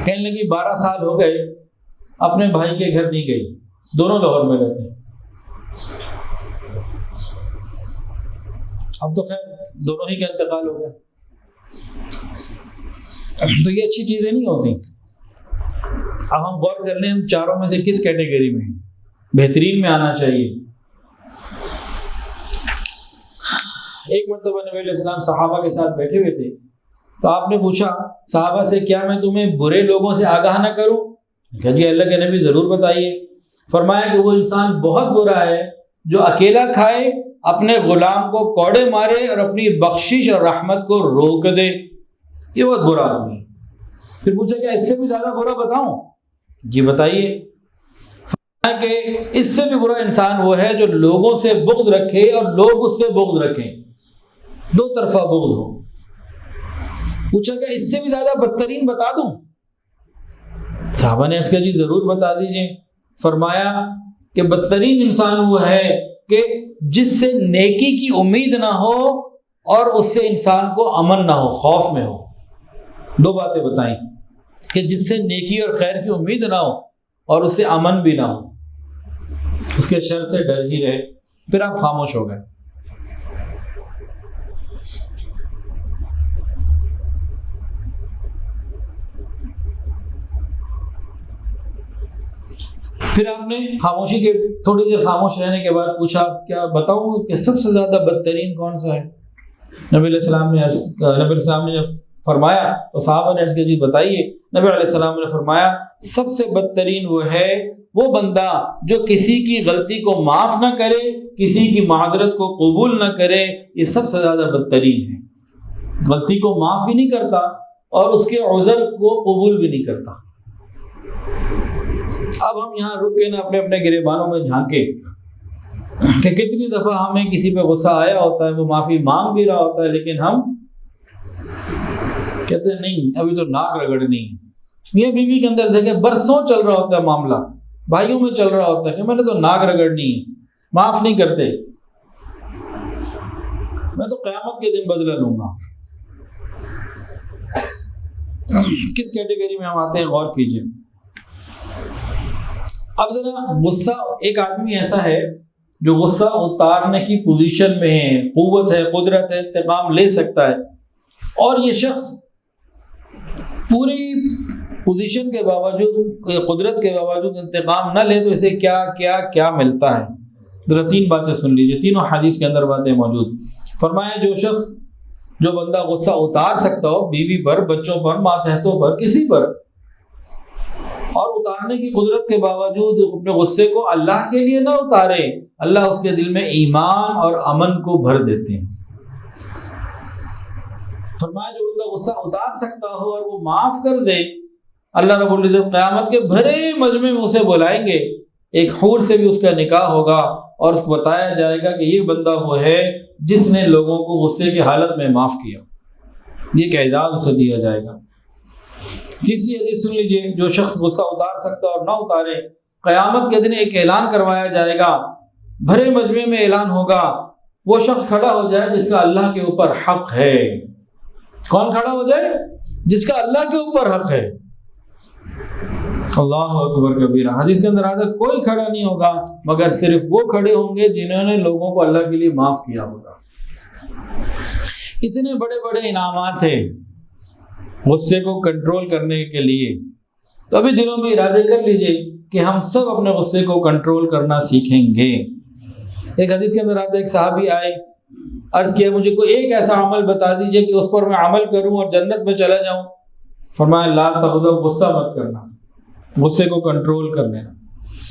کہنے لگی 12 سال ہو گئے اپنے بھائی کے گھر نہیں گئی، دونوں لاہور میں رہتے ہیں. اب تو خیر دونوں ہی کا انتقال ہو گیا. تو یہ اچھی چیزیں نہیں ہوتی. اب ہم غور کر لیں ہم چاروں میں سے کس کیٹیگری میں ہیں. بہترین میں آنا چاہیے. ایک مرتبہ نبی علیہ السلام صحابہ کے ساتھ بیٹھے ہوئے تھے تو آپ نے پوچھا صحابہ سے، کیا میں تمہیں برے لوگوں سے آگاہ نہ کروں؟ کہا جی اللہ کے نبی ضرور بتائیے. فرمایا کہ وہ انسان بہت برا ہے جو اکیلا کھائے، اپنے غلام کو کوڑے مارے اور اپنی بخشش اور رحمت کو روک دے. یہ بہت برا آدمی ہے. پھر پوچھا کیا اس سے بھی زیادہ برا بتاؤں؟ جی بتائیے. فرمایا کہ اس سے بھی برا انسان وہ ہے جو لوگوں سے بغض رکھے اور لوگ اس سے بغض رکھیں، دو طرفہ بغض ہو. پوچھا کہ اس سے بھی زیادہ بدترین بتا دوں؟ صحابہ نے عرض کیا جی ضرور بتا دیجئے. فرمایا کہ بدترین انسان وہ ہے کہ جس سے نیکی کی امید نہ ہو اور اس سے انسان کو امن نہ ہو، خوف میں ہو. دو باتیں بتائیں کہ جس سے نیکی اور خیر کی امید نہ ہو اور اس سے امن بھی نہ ہو، اس کے شر سے ڈر ہی رہے. پھر آپ خاموش ہو گئے. پھر آپ نے خاموشی کے تھوڑی دیر خاموش رہنے کے بعد پوچھا کیا بتاؤں کہ سب سے زیادہ بدترین کون سا ہے؟ نبی علیہ السلام نے جب فرمایا تو صحابہ نے عرض کیا جی بتائیے. نبی علیہ السلام نے فرمایا سب سے بدترین وہ ہے وہ بندہ جو کسی کی غلطی کو معاف نہ کرے، کسی کی معذرت کو قبول نہ کرے. یہ سب سے زیادہ بدترین ہے. غلطی کو معاف ہی نہیں کرتا اور اس کے عذر کو قبول بھی نہیں کرتا. اب ہم یہاں رک کے نا اپنے اپنے گریبانوں میں جھانکے کہ کتنی دفعہ ہمیں کسی پہ غصہ آیا ہوتا ہے، وہ معافی مانگ بھی رہا ہوتا ہے، لیکن ہم کہتے ہیں نہیں ابھی تو ناک رگڑنی ہے. میاں بیوی کے اندر دیکھیں برسوں چل رہا ہوتا ہے معاملہ، بھائیوں میں چل رہا ہوتا ہے کہ میں نے تو ناک رگڑنی ہے، معاف نہیں کرتے، میں تو قیامت کے دن بدلہ لوں گا. کس کیٹیگری میں ہم آتے ہیں غور کیجئے. اب ذرا غصہ، ایک آدمی ایسا ہے جو غصہ اتارنے کی پوزیشن میں ہے، قوت ہے، قدرت ہے، انتقام لے سکتا ہے، اور یہ شخص پوری پوزیشن کے باوجود، قدرت کے باوجود انتقام نہ لے تو اسے کیا کیا کیا ملتا ہے. ذرا تین باتیں سن لیجیے، تینوں حدیث کے اندر باتیں موجود. فرمایا جو بندہ غصہ اتار سکتا ہو بیوی پر، بچوں پر، ماتحتوں پر، کسی پر، اور اتارنے کی قدرت کے باوجود اپنے غصے کو اللہ کے لیے نہ اتارے، اللہ اس کے دل میں ایمان اور امن کو بھر دیتے ہیں. فرمایا جو بندہ غصہ اتار سکتا ہو اور وہ معاف کر دے، اللہ رب العزت قیامت کے بھرے مجمع میں اسے بلائیں گے، ایک حور سے بھی اس کا نکاح ہوگا اور اس کو بتایا جائے گا کہ یہ بندہ وہ ہے جس نے لوگوں کو غصے کی حالت میں معاف کیا. یہ کہ اعزاز اسے دیا جائے گا. تیسری حدیث سن لیجئے، جو شخص غصہ اتار سکتا اور نہ اتارے، قیامت کے دن ایک اعلان کروایا جائے گا، بھرے مجمع میں اعلان ہوگا، وہ شخص کھڑا ہو جائے جس کا اللہ کے اوپر حق ہے. کون کھڑا ہو جائے؟ جس کا اللہ کے اوپر حق ہے. اللہ اکبر کبیرہ. حدیث کے اندر آتا ہے کوئی کھڑا نہیں ہوگا مگر صرف وہ کھڑے ہوں گے جنہوں نے لوگوں کو اللہ کے لیے معاف کیا ہوگا. اتنے بڑے بڑے انعامات ہیں غصے کو کنٹرول کرنے کے لیے. تو ابھی دلوں میں ارادے کر لیجئے کہ ہم سب اپنے غصے کو کنٹرول کرنا سیکھیں گے. ایک حدیث کے اندر آتا ہے ایک صحابی آئے، عرض کیا مجھے کوئی ایک ایسا عمل بتا دیجئے کہ اس پر میں عمل کروں اور جنت میں چلا جاؤں. فرمایا لا تغضب، غصہ مت کرنا. غصے کو کنٹرول کر لینا۔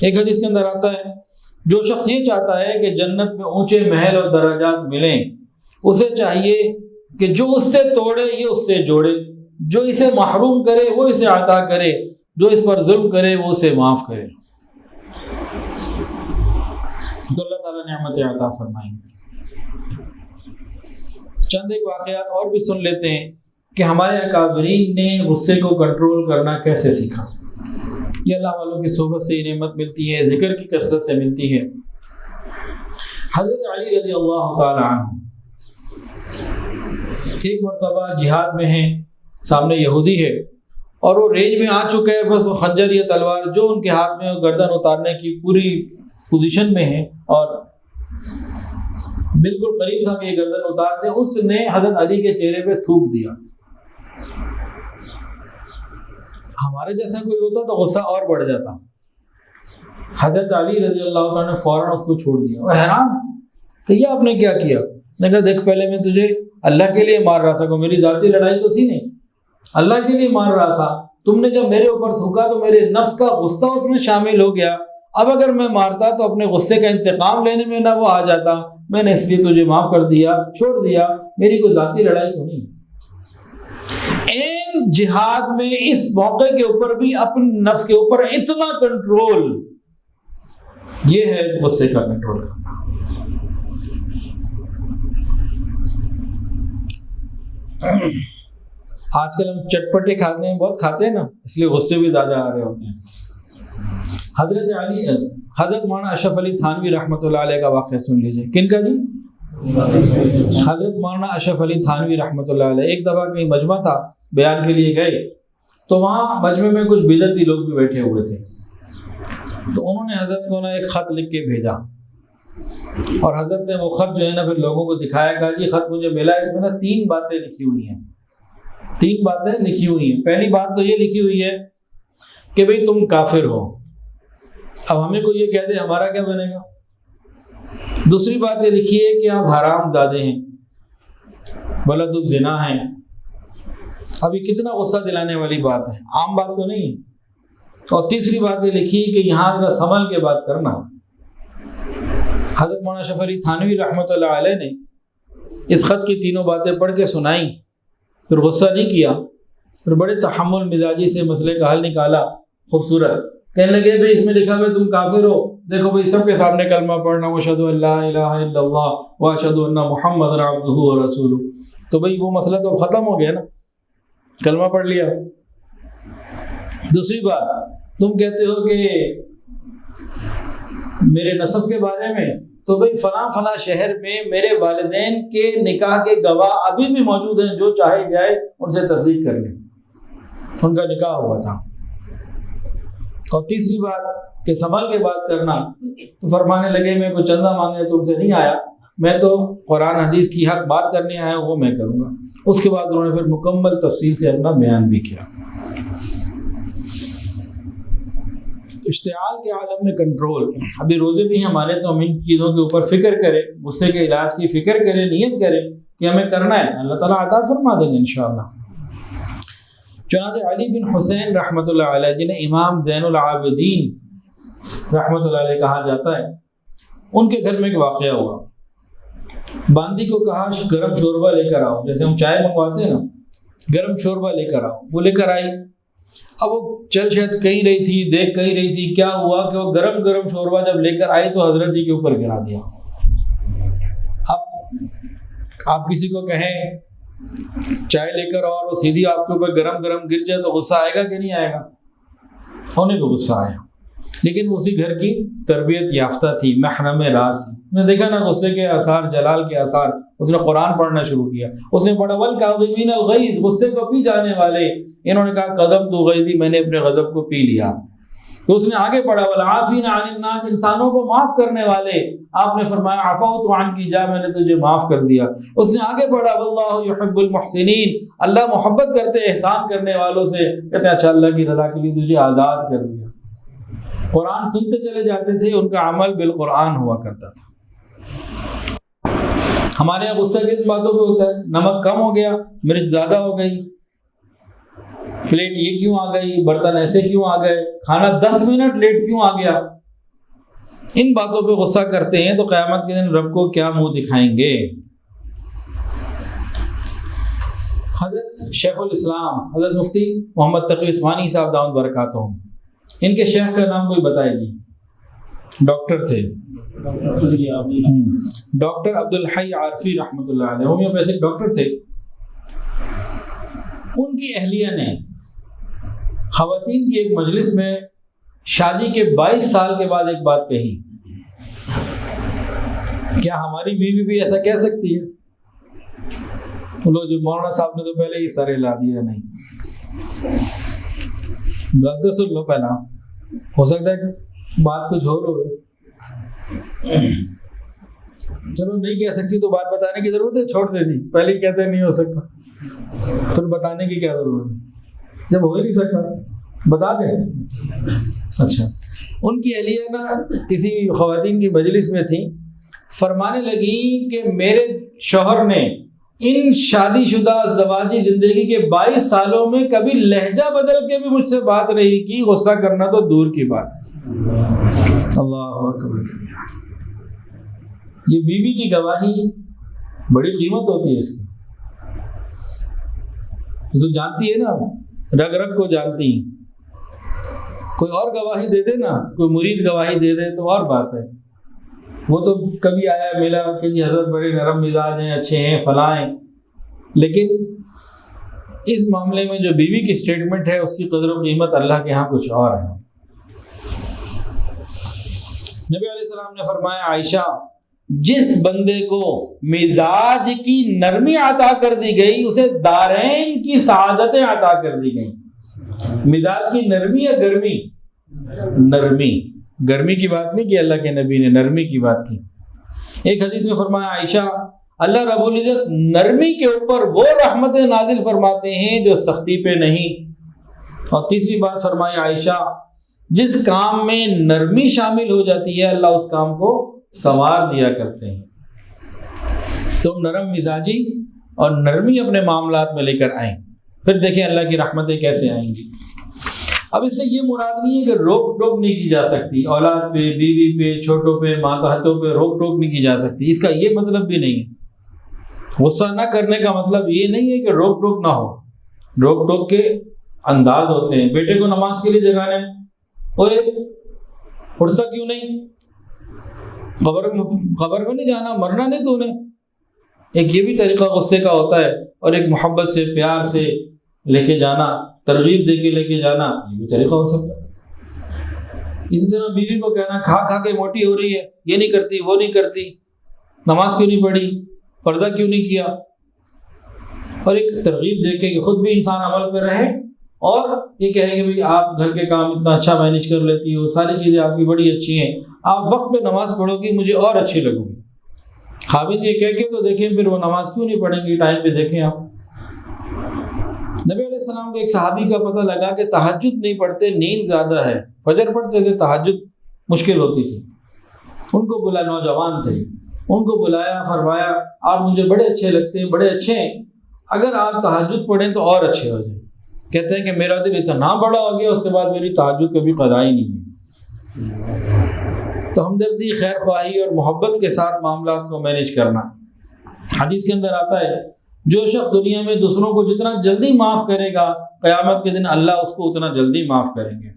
ایک حدیث کے اندر آتا ہے جو شخص یہ چاہتا ہے کہ جنت میں اونچے محل اور درجات ملیں، اسے چاہیے کہ جو اس سے توڑے یہ اس سے جوڑے، جو اسے محروم کرے وہ اسے عطا کرے، جو اس پر ظلم کرے وہ اسے معاف کرے۔ تو اللہ تعالیٰ نعمت عطا فرمائیں گے۔ چند ایک واقعات اور بھی سن لیتے ہیں کہ ہمارے اکابرین نے غصے کو کنٹرول کرنا کیسے سیکھا۔ یہ اللہ والوں کی صحبت سے یہ نعمت ملتی ہے، ذکر کی کثرت سے ملتی ہے۔ حضرت علی رضی اللہ تعالی عنہ ایک مرتبہ جہاد میں ہیں، سامنے یہودی ہے اور وہ رینج میں آ چکے ہیں، بس وہ خنجر یا تلوار جو ان کے ہاتھ میں گردن اتارنے کی پوری پوزیشن میں ہے اور بالکل قریب تھا کہ یہ گردن اتار دے، اس نے حضرت علی کے چہرے پہ تھوک دیا۔ ہمارے جیسا کوئی ہوتا تو غصہ اور بڑھ جاتا۔ حضرت علی رضی اللہ عنہ نے فوراً اس کو چھوڑ دیا۔ وہ حیران کہ یہ آپ نے کیا کیا؟ نے کہا دیکھ پہلے میں تجھے اللہ کے لیے مار رہا تھا، کوئی میری ذاتی لڑائی تو تھی نہیں، اللہ کے لیے مار رہا تھا۔ تم نے جب میرے اوپر تھوکا تو میرے نفس کا غصہ اس میں شامل ہو گیا، اب اگر میں مارتا تو اپنے غصے کا انتقام لینے میں نہ وہ آ جاتا، میں نے اس لیے تجھے معاف کر دیا، چھوڑ دیا، میری کوئی ذاتی لڑائی تو نہیں۔ این جہاد میں اس موقع کے اوپر بھی اپنے نفس کے اوپر اتنا کنٹرول، یہ ہے غصے کا کنٹرول کرنا۔ آج کل ہم چٹپٹے کھانے میں بہت کھاتے ہیں نا، اس لیے غصے بھی زیادہ آ رہے ہوتے ہیں۔ حضرت مولانا اشرف علی تھانوی رحمۃ اللہ علیہ کا واقعہ سن لیجیے۔ کن کا جی؟ حضرت مولانا اشرف علی تھانوی رحمۃ اللہ علیہ ایک دفعہ کہیں مجمع تھا، بیان کے لیے گئے تو وہاں مجمع میں کچھ بدعتی لوگ بھی بیٹھے ہوئے تھے، تو انہوں نے حضرت کو ایک خط لکھ کے بھیجا اور حضرت نے وہ خط جو ہے نا پھر لوگوں کو دکھایا، کہا جی خط مجھے ملا، اس میں نا 3 باتیں لکھی ہوئی ہیں، 3 باتیں لکھی ہوئی ہیں۔ پہلی بات تو یہ لکھی ہوئی ہے کہ بھئی تم کافر ہو، اب ہمیں کوئی یہ کہہ دے ہمارا کیا بنے گا۔ دوسری بات یہ لکھی ہے کہ آپ حرام زادے ہیں، ولد الزنا ہیں۔ اب یہ کتنا غصہ دلانے والی بات ہے، عام بات تو نہیں۔ اور تیسری بات یہ لکھی ہے کہ یہاں ذرا سنبھل کے بات کرنا۔ حضرت مولانا اشرف علی تھانوی رحمۃ اللہ علیہ نے اس خط کی 3 باتیں پڑھ کے سنائیں، پھر غصہ نہیں کیا، پھر بڑے تحمل مزاجی سے مسئلے کا حل نکالا۔ خوبصورت کہنے لگے بھئی اس میں لکھا ہے تم کافر ہو، دیکھو بھئی سب کے سامنے کلمہ پڑھنا، واشہد ان لا الہ الا اللہ واشہد ان محمد عبدہ ورسولہ۔ تو بھئی وہ مسئلہ تو ختم ہو گیا نا، کلمہ پڑھ لیا۔ دوسری بات، تم کہتے ہو کہ میرے نسب کے بارے میں، تو بھئی فلاں فلاں شہر میں میرے والدین کے نکاح کے گواہ ابھی بھی موجود ہیں، جو چاہے جائے ان سے تصدیق کر لیں، ان کا نکاح ہوا تھا۔ اور تیسری بات کہ سنبھل کے بات کرنا، تو فرمانے لگے میں کوئی چندہ مانگنے تم سے نہیں آیا، میں تو قرآن حدیث کی حق بات کرنے آیا ہوں، وہ میں کروں گا۔ اس کے بعد انہوں نے پھر مکمل تفصیل سے اپنا بیان بھی کیا۔ اشتعال کے عالم میں کنٹرول، ابھی روزے بھی ہمارے، تو ہم ان چیزوں کے اوپر فکر کریں، غصے کے علاج کی فکر کریں، نیت کریں کہ ہمیں کرنا ہے، اللہ تعالیٰ عطا فرما دیں گے انشاءاللہ۔ چنانچہ علی بن حسین رحمۃ اللہ علیہ، جنہیں امام زین العابدین رحمۃ اللہ علیہ کہا جاتا ہے، ان کے گھر میں ایک واقعہ ہوا۔ باندی کو کہا گرم شوربہ لے کر آؤ، جیسے ہم چائے منگواتے ہیں نا، گرم شوربہ لے کر آؤ۔ وہ لے کر آئی، اب وہ چل شاید کہیں رہی تھی، دیکھ کہیں رہی تھی، کیا ہوا کہ وہ گرم گرم شوربہ جب لے کر آئی تو حضرت جی کے اوپر گرا دیا۔ اب آپ کسی کو کہیں چائے لے کر اور وہ سیدھی آپ کے اوپر گرم گرم گر جائے تو غصہ آئے گا کہ نہیں آئے گا؟ انہیں کو غصہ آیا، لیکن اسی گھر کی تربیت یافتہ تھی، محرم راز تھی۔ اس نے دیکھا نا غصے کے آثار، جلال کے آثار، اس نے قرآن پڑھنا شروع کیا۔ اس نے پڑھا والکاظمین الغیظ، غصے کو پی جانے والے۔ انہوں نے کہا قدمت غیظی، میں نے اپنے غضب کو پی لیا۔ تو اس نے آگے پڑھا والعافین عن الناس، انسانوں کو معاف کرنے والے۔ آپ نے فرمایا عفوت عنک، جا میں نے تجھے معاف کر دیا۔ اس نے آگے پڑھا واللہ یحب المحسنین، اللہ محبت کرتے احسان کرنے والوں سے۔ کہتے ہیں اچھا اللہ کی رضا کے لیے تجھے آزاد کر دیا۔ قرآن سنتے چلے جاتے تھے، ان کا عمل بالقرآن ہوا کرتا تھا۔ ہمارے یہاں غصہ کس باتوں پہ ہوتا ہے؟ نمک کم ہو گیا، مرچ زیادہ ہو گئی، پلیٹ یہ کیوں آ گئی، برتن ایسے کیوں آ گئے، کھانا 10 منٹ لیٹ کیوں آ گیا، ان باتوں پہ غصہ کرتے ہیں تو قیامت کے دن رب کو کیا منہ دکھائیں گے۔ حضرت شیخ الاسلام حضرت مفتی محمد تقی عثمانی صاحب دامت برکاتہ، ان کے شیخ کا نام کوئی بتائے جی؟ ڈاکٹر تھے، ڈاکٹر عبدالحی عارفی رحمۃ اللہ علیہ، ہومیوپیتھک ڈاکٹر تھے۔ ان کی اہلیہ نے خواتین کی ایک مجلس میں شادی کے 22 سال کے بعد ایک بات کہی، کیا ہماری بیوی بھی ایسا کہہ سکتی ہے؟ بولو جو مولانا صاحب نے تو پہلے ہی سر ہلا دیا، نہیں غلط سن لو، پہلا ہو سکتا ہے بات کچھ اور ہو۔ چلو نہیں کہہ سکتی تو بات بتانے کی ضرورت ہے، چھوڑ دے دی، پہلے ہی کہتے نہیں ہو سکتا، پھر بتانے کی کیا ضرورت ہے، جب ہو ہی نہیں سکتا بتا دیں۔ اچھا، ان کی اہلیہ نا کسی خواتین کی مجلس میں تھیں، فرمانے لگی کہ میرے شوہر نے ان شادی شدہ ازدواجی زندگی کے 22 سالوں میں کبھی لہجہ بدل کے بھی مجھ سے بات نہیں کی، غصہ کرنا تو دور کی بات ہے۔ اللہ اکبر۔ یہ بیوی کی گواہی بڑی قیمت ہوتی ہے اس کی، تو جانتی ہے نا، رگ رگ کو جانتی ہیں۔ کوئی اور گواہی دے دے نا، کوئی مرید گواہی دے دے تو اور بات ہے، وہ تو کبھی آیا ملا کہ جی حضرت بڑے نرم مزاج ہیں، اچھے ہیں، فلاں ہیں، لیکن اس معاملے میں جو بیوی کی سٹیٹمنٹ ہے اس کی قدر و قیمت اللہ کے ہاں کچھ اور ہے۔ نبی علیہ السلام نے فرمایا، عائشہ، جس بندے کو مزاج کی نرمی عطا کر دی گئی اسے دارین کی سعادتیں عطا کر دی گئیں۔ مزاج کی نرمی یا گرمی؟ نرمی، گرمی کی بات نہیں کی اللہ کے نبی نے، نرمی کی بات کی۔ ایک حدیث میں فرمایا، عائشہ، اللہ رب العزت نرمی کے اوپر وہ رحمتیں نازل فرماتے ہیں جو سختی پہ نہیں۔ اور تیسری بات فرمائی عائشہ، جس کام میں نرمی شامل ہو جاتی ہے اللہ اس کام کو سنوار دیا کرتے ہیں۔ تم نرم مزاجی اور نرمی اپنے معاملات میں لے کر آئیں، پھر دیکھیں اللہ کی رحمتیں کیسے آئیں گی۔ اب اس سے یہ مراد نہیں ہے کہ روک ٹوک نہیں کی جا سکتی، اولاد پہ، بیوی پہ، چھوٹوں پہ، ماتحتوں پہ روک ٹوک نہیں کی جا سکتی، اس کا یہ مطلب بھی نہیں ہے۔ غصہ نہ کرنے کا مطلب یہ نہیں ہے کہ روک ٹوک نہ ہو، روک ٹوک کے انداز ہوتے ہیں۔ بیٹے کو نماز کے لیے جگانے، اوے اٹھتا کیوں نہیں، قبر میں نہیں جانا، مرنا نہیں تو نے، ایک یہ بھی طریقہ غصے کا ہوتا ہے، اور ایک محبت سے، پیار سے لے کے جانا، ترغیب دے کے لے کے جانا، یہ بھی طریقہ ہو سکتا ہے۔ اسی طرح بیوی کو کہنا کھا کھا کے موٹی ہو رہی ہے، یہ نہیں کرتی، وہ نہیں کرتی، نماز کیوں نہیں پڑھی، پردہ کیوں نہیں کیا، اور ایک ترغیب دے کے کہ خود بھی انسان عمل پہ رہے، اور یہ کہے کہ بھئی آپ گھر کے کام اتنا اچھا مینیج کر لیتی ہو، ساری چیزیں آپ کی بڑی اچھی ہیں، آپ وقت پہ نماز پڑھو گی مجھے اور اچھی لگو گی۔ خاوند یہ کہہ کے تو دیکھیں پھر وہ نماز کیوں نہیں پڑھیں گی، ٹائم پہ دیکھیں آپ۔ نبی علیہ السلام کو ایک صحابی کا پتہ لگا کہ تہجد نہیں پڑھتے، نیند زیادہ ہے، فجر پڑھتے تھے، تہجد مشکل ہوتی تھی۔ ان کو بلایا، نوجوان تھے، ان کو بلایا، فرمایا آپ مجھے بڑے اچھے لگتے ہیں، بڑے اچھے ہیں، اگر آپ تہجد پڑھیں تو اور اچھے ہو جائیں۔ کہتے ہیں کہ میرا دل اتنا بڑا ہو گیا اس کے بعد میری تہجد کبھی قضا ہی نہیں ہوئی۔ تو ہمدردی، خیر خواہی اور محبت کے ساتھ معاملات کو مینیج کرنا۔ حدیث کے اندر آتا ہے، جو شخص دنیا میں دوسروں کو جتنا جلدی معاف کرے گا قیامت کے دن اللہ اس کو اتنا جلدی معاف کریں گے۔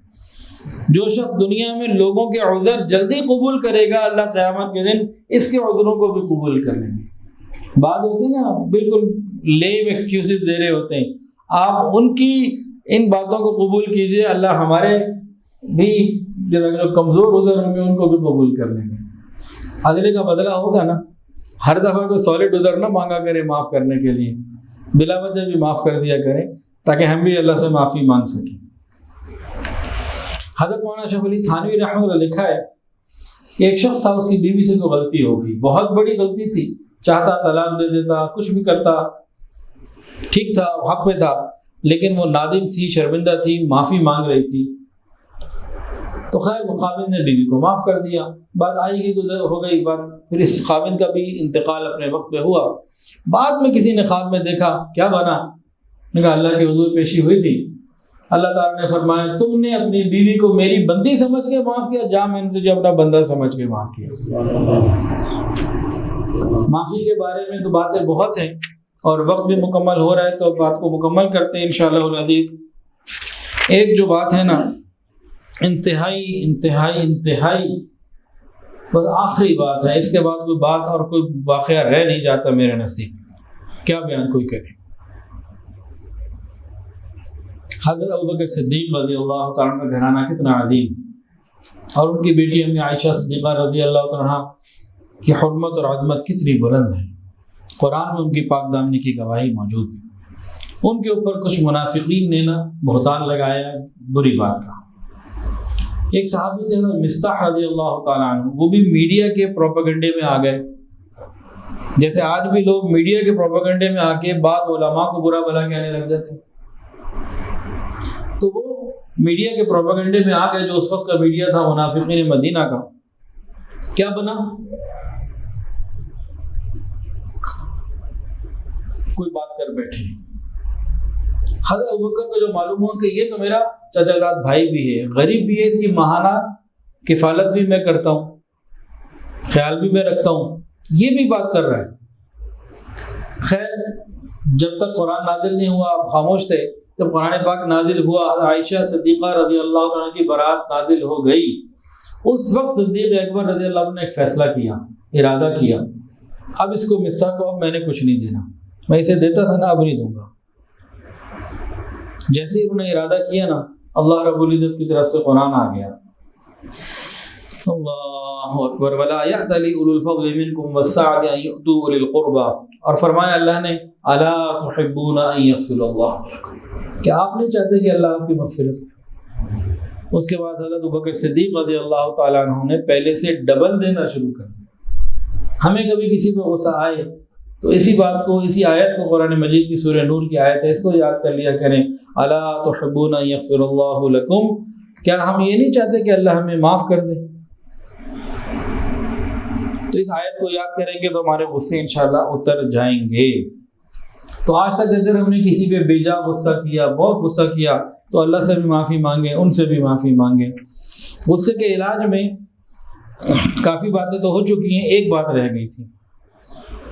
جو شخص دنیا میں لوگوں کے عذر جلدی قبول کرے گا اللہ قیامت کے دن اس کے عذروں کو بھی قبول کر لیں گے۔ بعض ہوتے ہیں نا بالکل لیم ایکسکیوزز دے رہے ہوتے ہیں، آپ ان کی ان باتوں کو قبول کیجئے، اللہ ہمارے بھی جو کمزور عذر ہوں گے ان کو بھی قبول کر لیں گے۔ اگلے کا بدلہ ہوگا نا، ہر دفعہ کوئی سالڈ عذر نہ مانگا کرے معاف کرنے کے لیے، بلا وجہ بھی معاف کر دیا کریں تاکہ ہم بھی اللہ سے معافی مانگ سکیں۔ حضرت مولانا شیخ علی تھانوی رحمہ اللہ لکھا ہے کہ ایک شخص تھا، اس کی بیوی سے کوئی غلطی ہو گئی، بہت بڑی غلطی تھی، چاہتا طلاق دے دیتا، کچھ بھی کرتا، ٹھیک تھا، حق میں تھا، لیکن وہ نادم تھی، شرمندہ تھی، معافی مانگ رہی تھی۔ تو خیر وہ خاوند نے بیوی کو معاف کر دیا، بات آئی گئی، گزر ہو گئی بات، پھر اس خاوند کا بھی انتقال اپنے وقت پہ ہوا۔ بعد میں کسی نے خواب میں دیکھا، کیا بنا؟ نے کہا اللہ کی حضور پیشی ہوئی تھی اللہ تعالیٰ نے فرمایا تم نے اپنی بیوی کو میری بندی سمجھ کے معاف کیا، جا میں نے تجھے اپنا بندہ سمجھ کے معاف کیا۔ معافی کے بارے میں تو باتیں بہت ہیں اور وقت بھی مکمل ہو رہا ہے، تو بات کو مکمل کرتے ہیں انشاءاللہ العزیز۔ ایک جو بات ہے نا انتہائی بس آخری بات ہے، اس کے بعد کوئی بات اور کوئی واقعہ رہ نہیں جاتا میرے نصیب، کیا بیان کوئی کرے۔ حضرت ابوبکر صدیق رضی اللہ تعالیٰ عنہ کا گھرانہ کتنا عظیم، اور ان کی بیٹی امی عائشہ صدیقہ رضی اللہ تعالیٰ عنہ کی حرمت اور عظمت کتنی بلند ہے، قرآن میں ان کی پاک دامنی کی گواہی موجود ہے۔ ان کے اوپر کچھ منافقین نے نا بہتان لگایا بری بات کا۔ ایک صحابی تھے مصطح رضی اللہ تعالیٰ عنہ، وہ بھی میڈیا کے پروپیگنڈے میں آ گئے، جیسے آج بھی لوگ میڈیا کے پروپیگنڈے میں آ کے بعض علماء کو برا بھلا کہنے لگ جاتے ہیں۔ تو وہ میڈیا کے پروپیگنڈے میں آ گئے، جو اس وقت کا میڈیا تھا منافقین مدینہ کا۔ کیا بنا؟ کوئی بات کر بیٹھے، حضرت ابوبکر کو جو معلوم ہوا کہ یہ تو میرا چچا زاد بھائی بھی ہے، غریب بھی ہے، اس کی ماہانہ کفالت بھی میں کرتا ہوں، خیال بھی میں رکھتا ہوں، یہ بھی بات کر رہا ہے۔ خیر جب تک قرآن نازل نہیں ہوا آپ خاموش تھے، جب قرآن پاک نازل ہوا، عائشہ صدیقہ رضی اللہ عنہ کی برات نازل ہو گئی، اس وقت صدیق اکبر رضی اللہ عنہ نے ایک فیصلہ کیا، ارادہ کیا، اب اس کو مصطح کو اب میں نے کچھ نہیں دینا، میں اسے دیتا تھا نا اب نہیں دوں گا۔ جیسے انہوں نے ارادہ کیا نا، اللہ رب العزت کی طرف سے قرآن آ گیا، اللہ اکبر، ولا یأتلی اولو الفضل منکم والسعة ان یؤتوا اولی القربى، اور فرمایا اللہ نے الا تحبون ان یغفر اللہ لکم، کہ آپ نہیں چاہتے کہ اللہ آپ کی مغفرت کرے۔ اس کے بعد حضرت ابوبکر صدیق رضی اللہ تعالیٰ عنہ نے پہلے سے ڈبل دینا شروع کر دیا۔ ہمیں کبھی کسی پہ غصہ آئے تو اسی بات کو، اسی آیت کو، قرآن مجید کی سورہ نور کی آیت ہے، اس کو یاد کر لیا کریں، الا تحبون ان یغفر اللہ لکم، کیا ہم یہ نہیں چاہتے کہ اللہ ہمیں معاف کر دے؟ تو اس آیت کو یاد کریں گے تو ہمارے غصے انشاءاللہ اتر جائیں گے۔ تو آج تک اگر ہم نے کسی پہ بے جا غصہ کیا، بہت غصہ کیا، تو اللہ سے بھی معافی مانگیں، ان سے بھی معافی مانگیں۔ غصے کے علاج میں کافی باتیں تو ہو چکی ہیں، ایک بات رہ گئی تھی،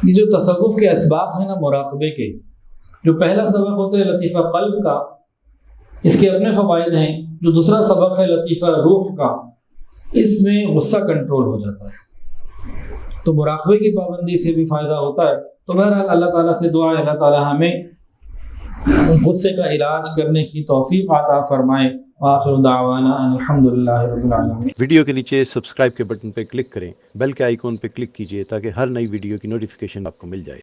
یہ جو تصوف کے اسباق ہیں نا مراقبے کے، جو پہلا سبق ہوتا ہے لطیفہ قلب کا، اس کے اپنے فوائد ہیں، جو دوسرا سبق ہے لطیفہ روح کا، اس میں غصہ کنٹرول ہو جاتا ہے، تو مراقبے کی پابندی سے بھی فائدہ ہوتا ہے۔ تو بہرحال اللہ تعالیٰ سے دعا ہے اللہ تعالیٰ ہمیں غصے کا علاج کرنے کی توفیق عطا فرمائے۔ وآخر دعوانا ان الحمدللہ رب العالمین۔ ویڈیو کے نیچے سبسکرائب کے بٹن پہ کلک کریں، بیل کے آئیکن پہ کلک کیجئے تاکہ ہر نئی ویڈیو کی نوٹیفیکیشن آپ کو مل جائے۔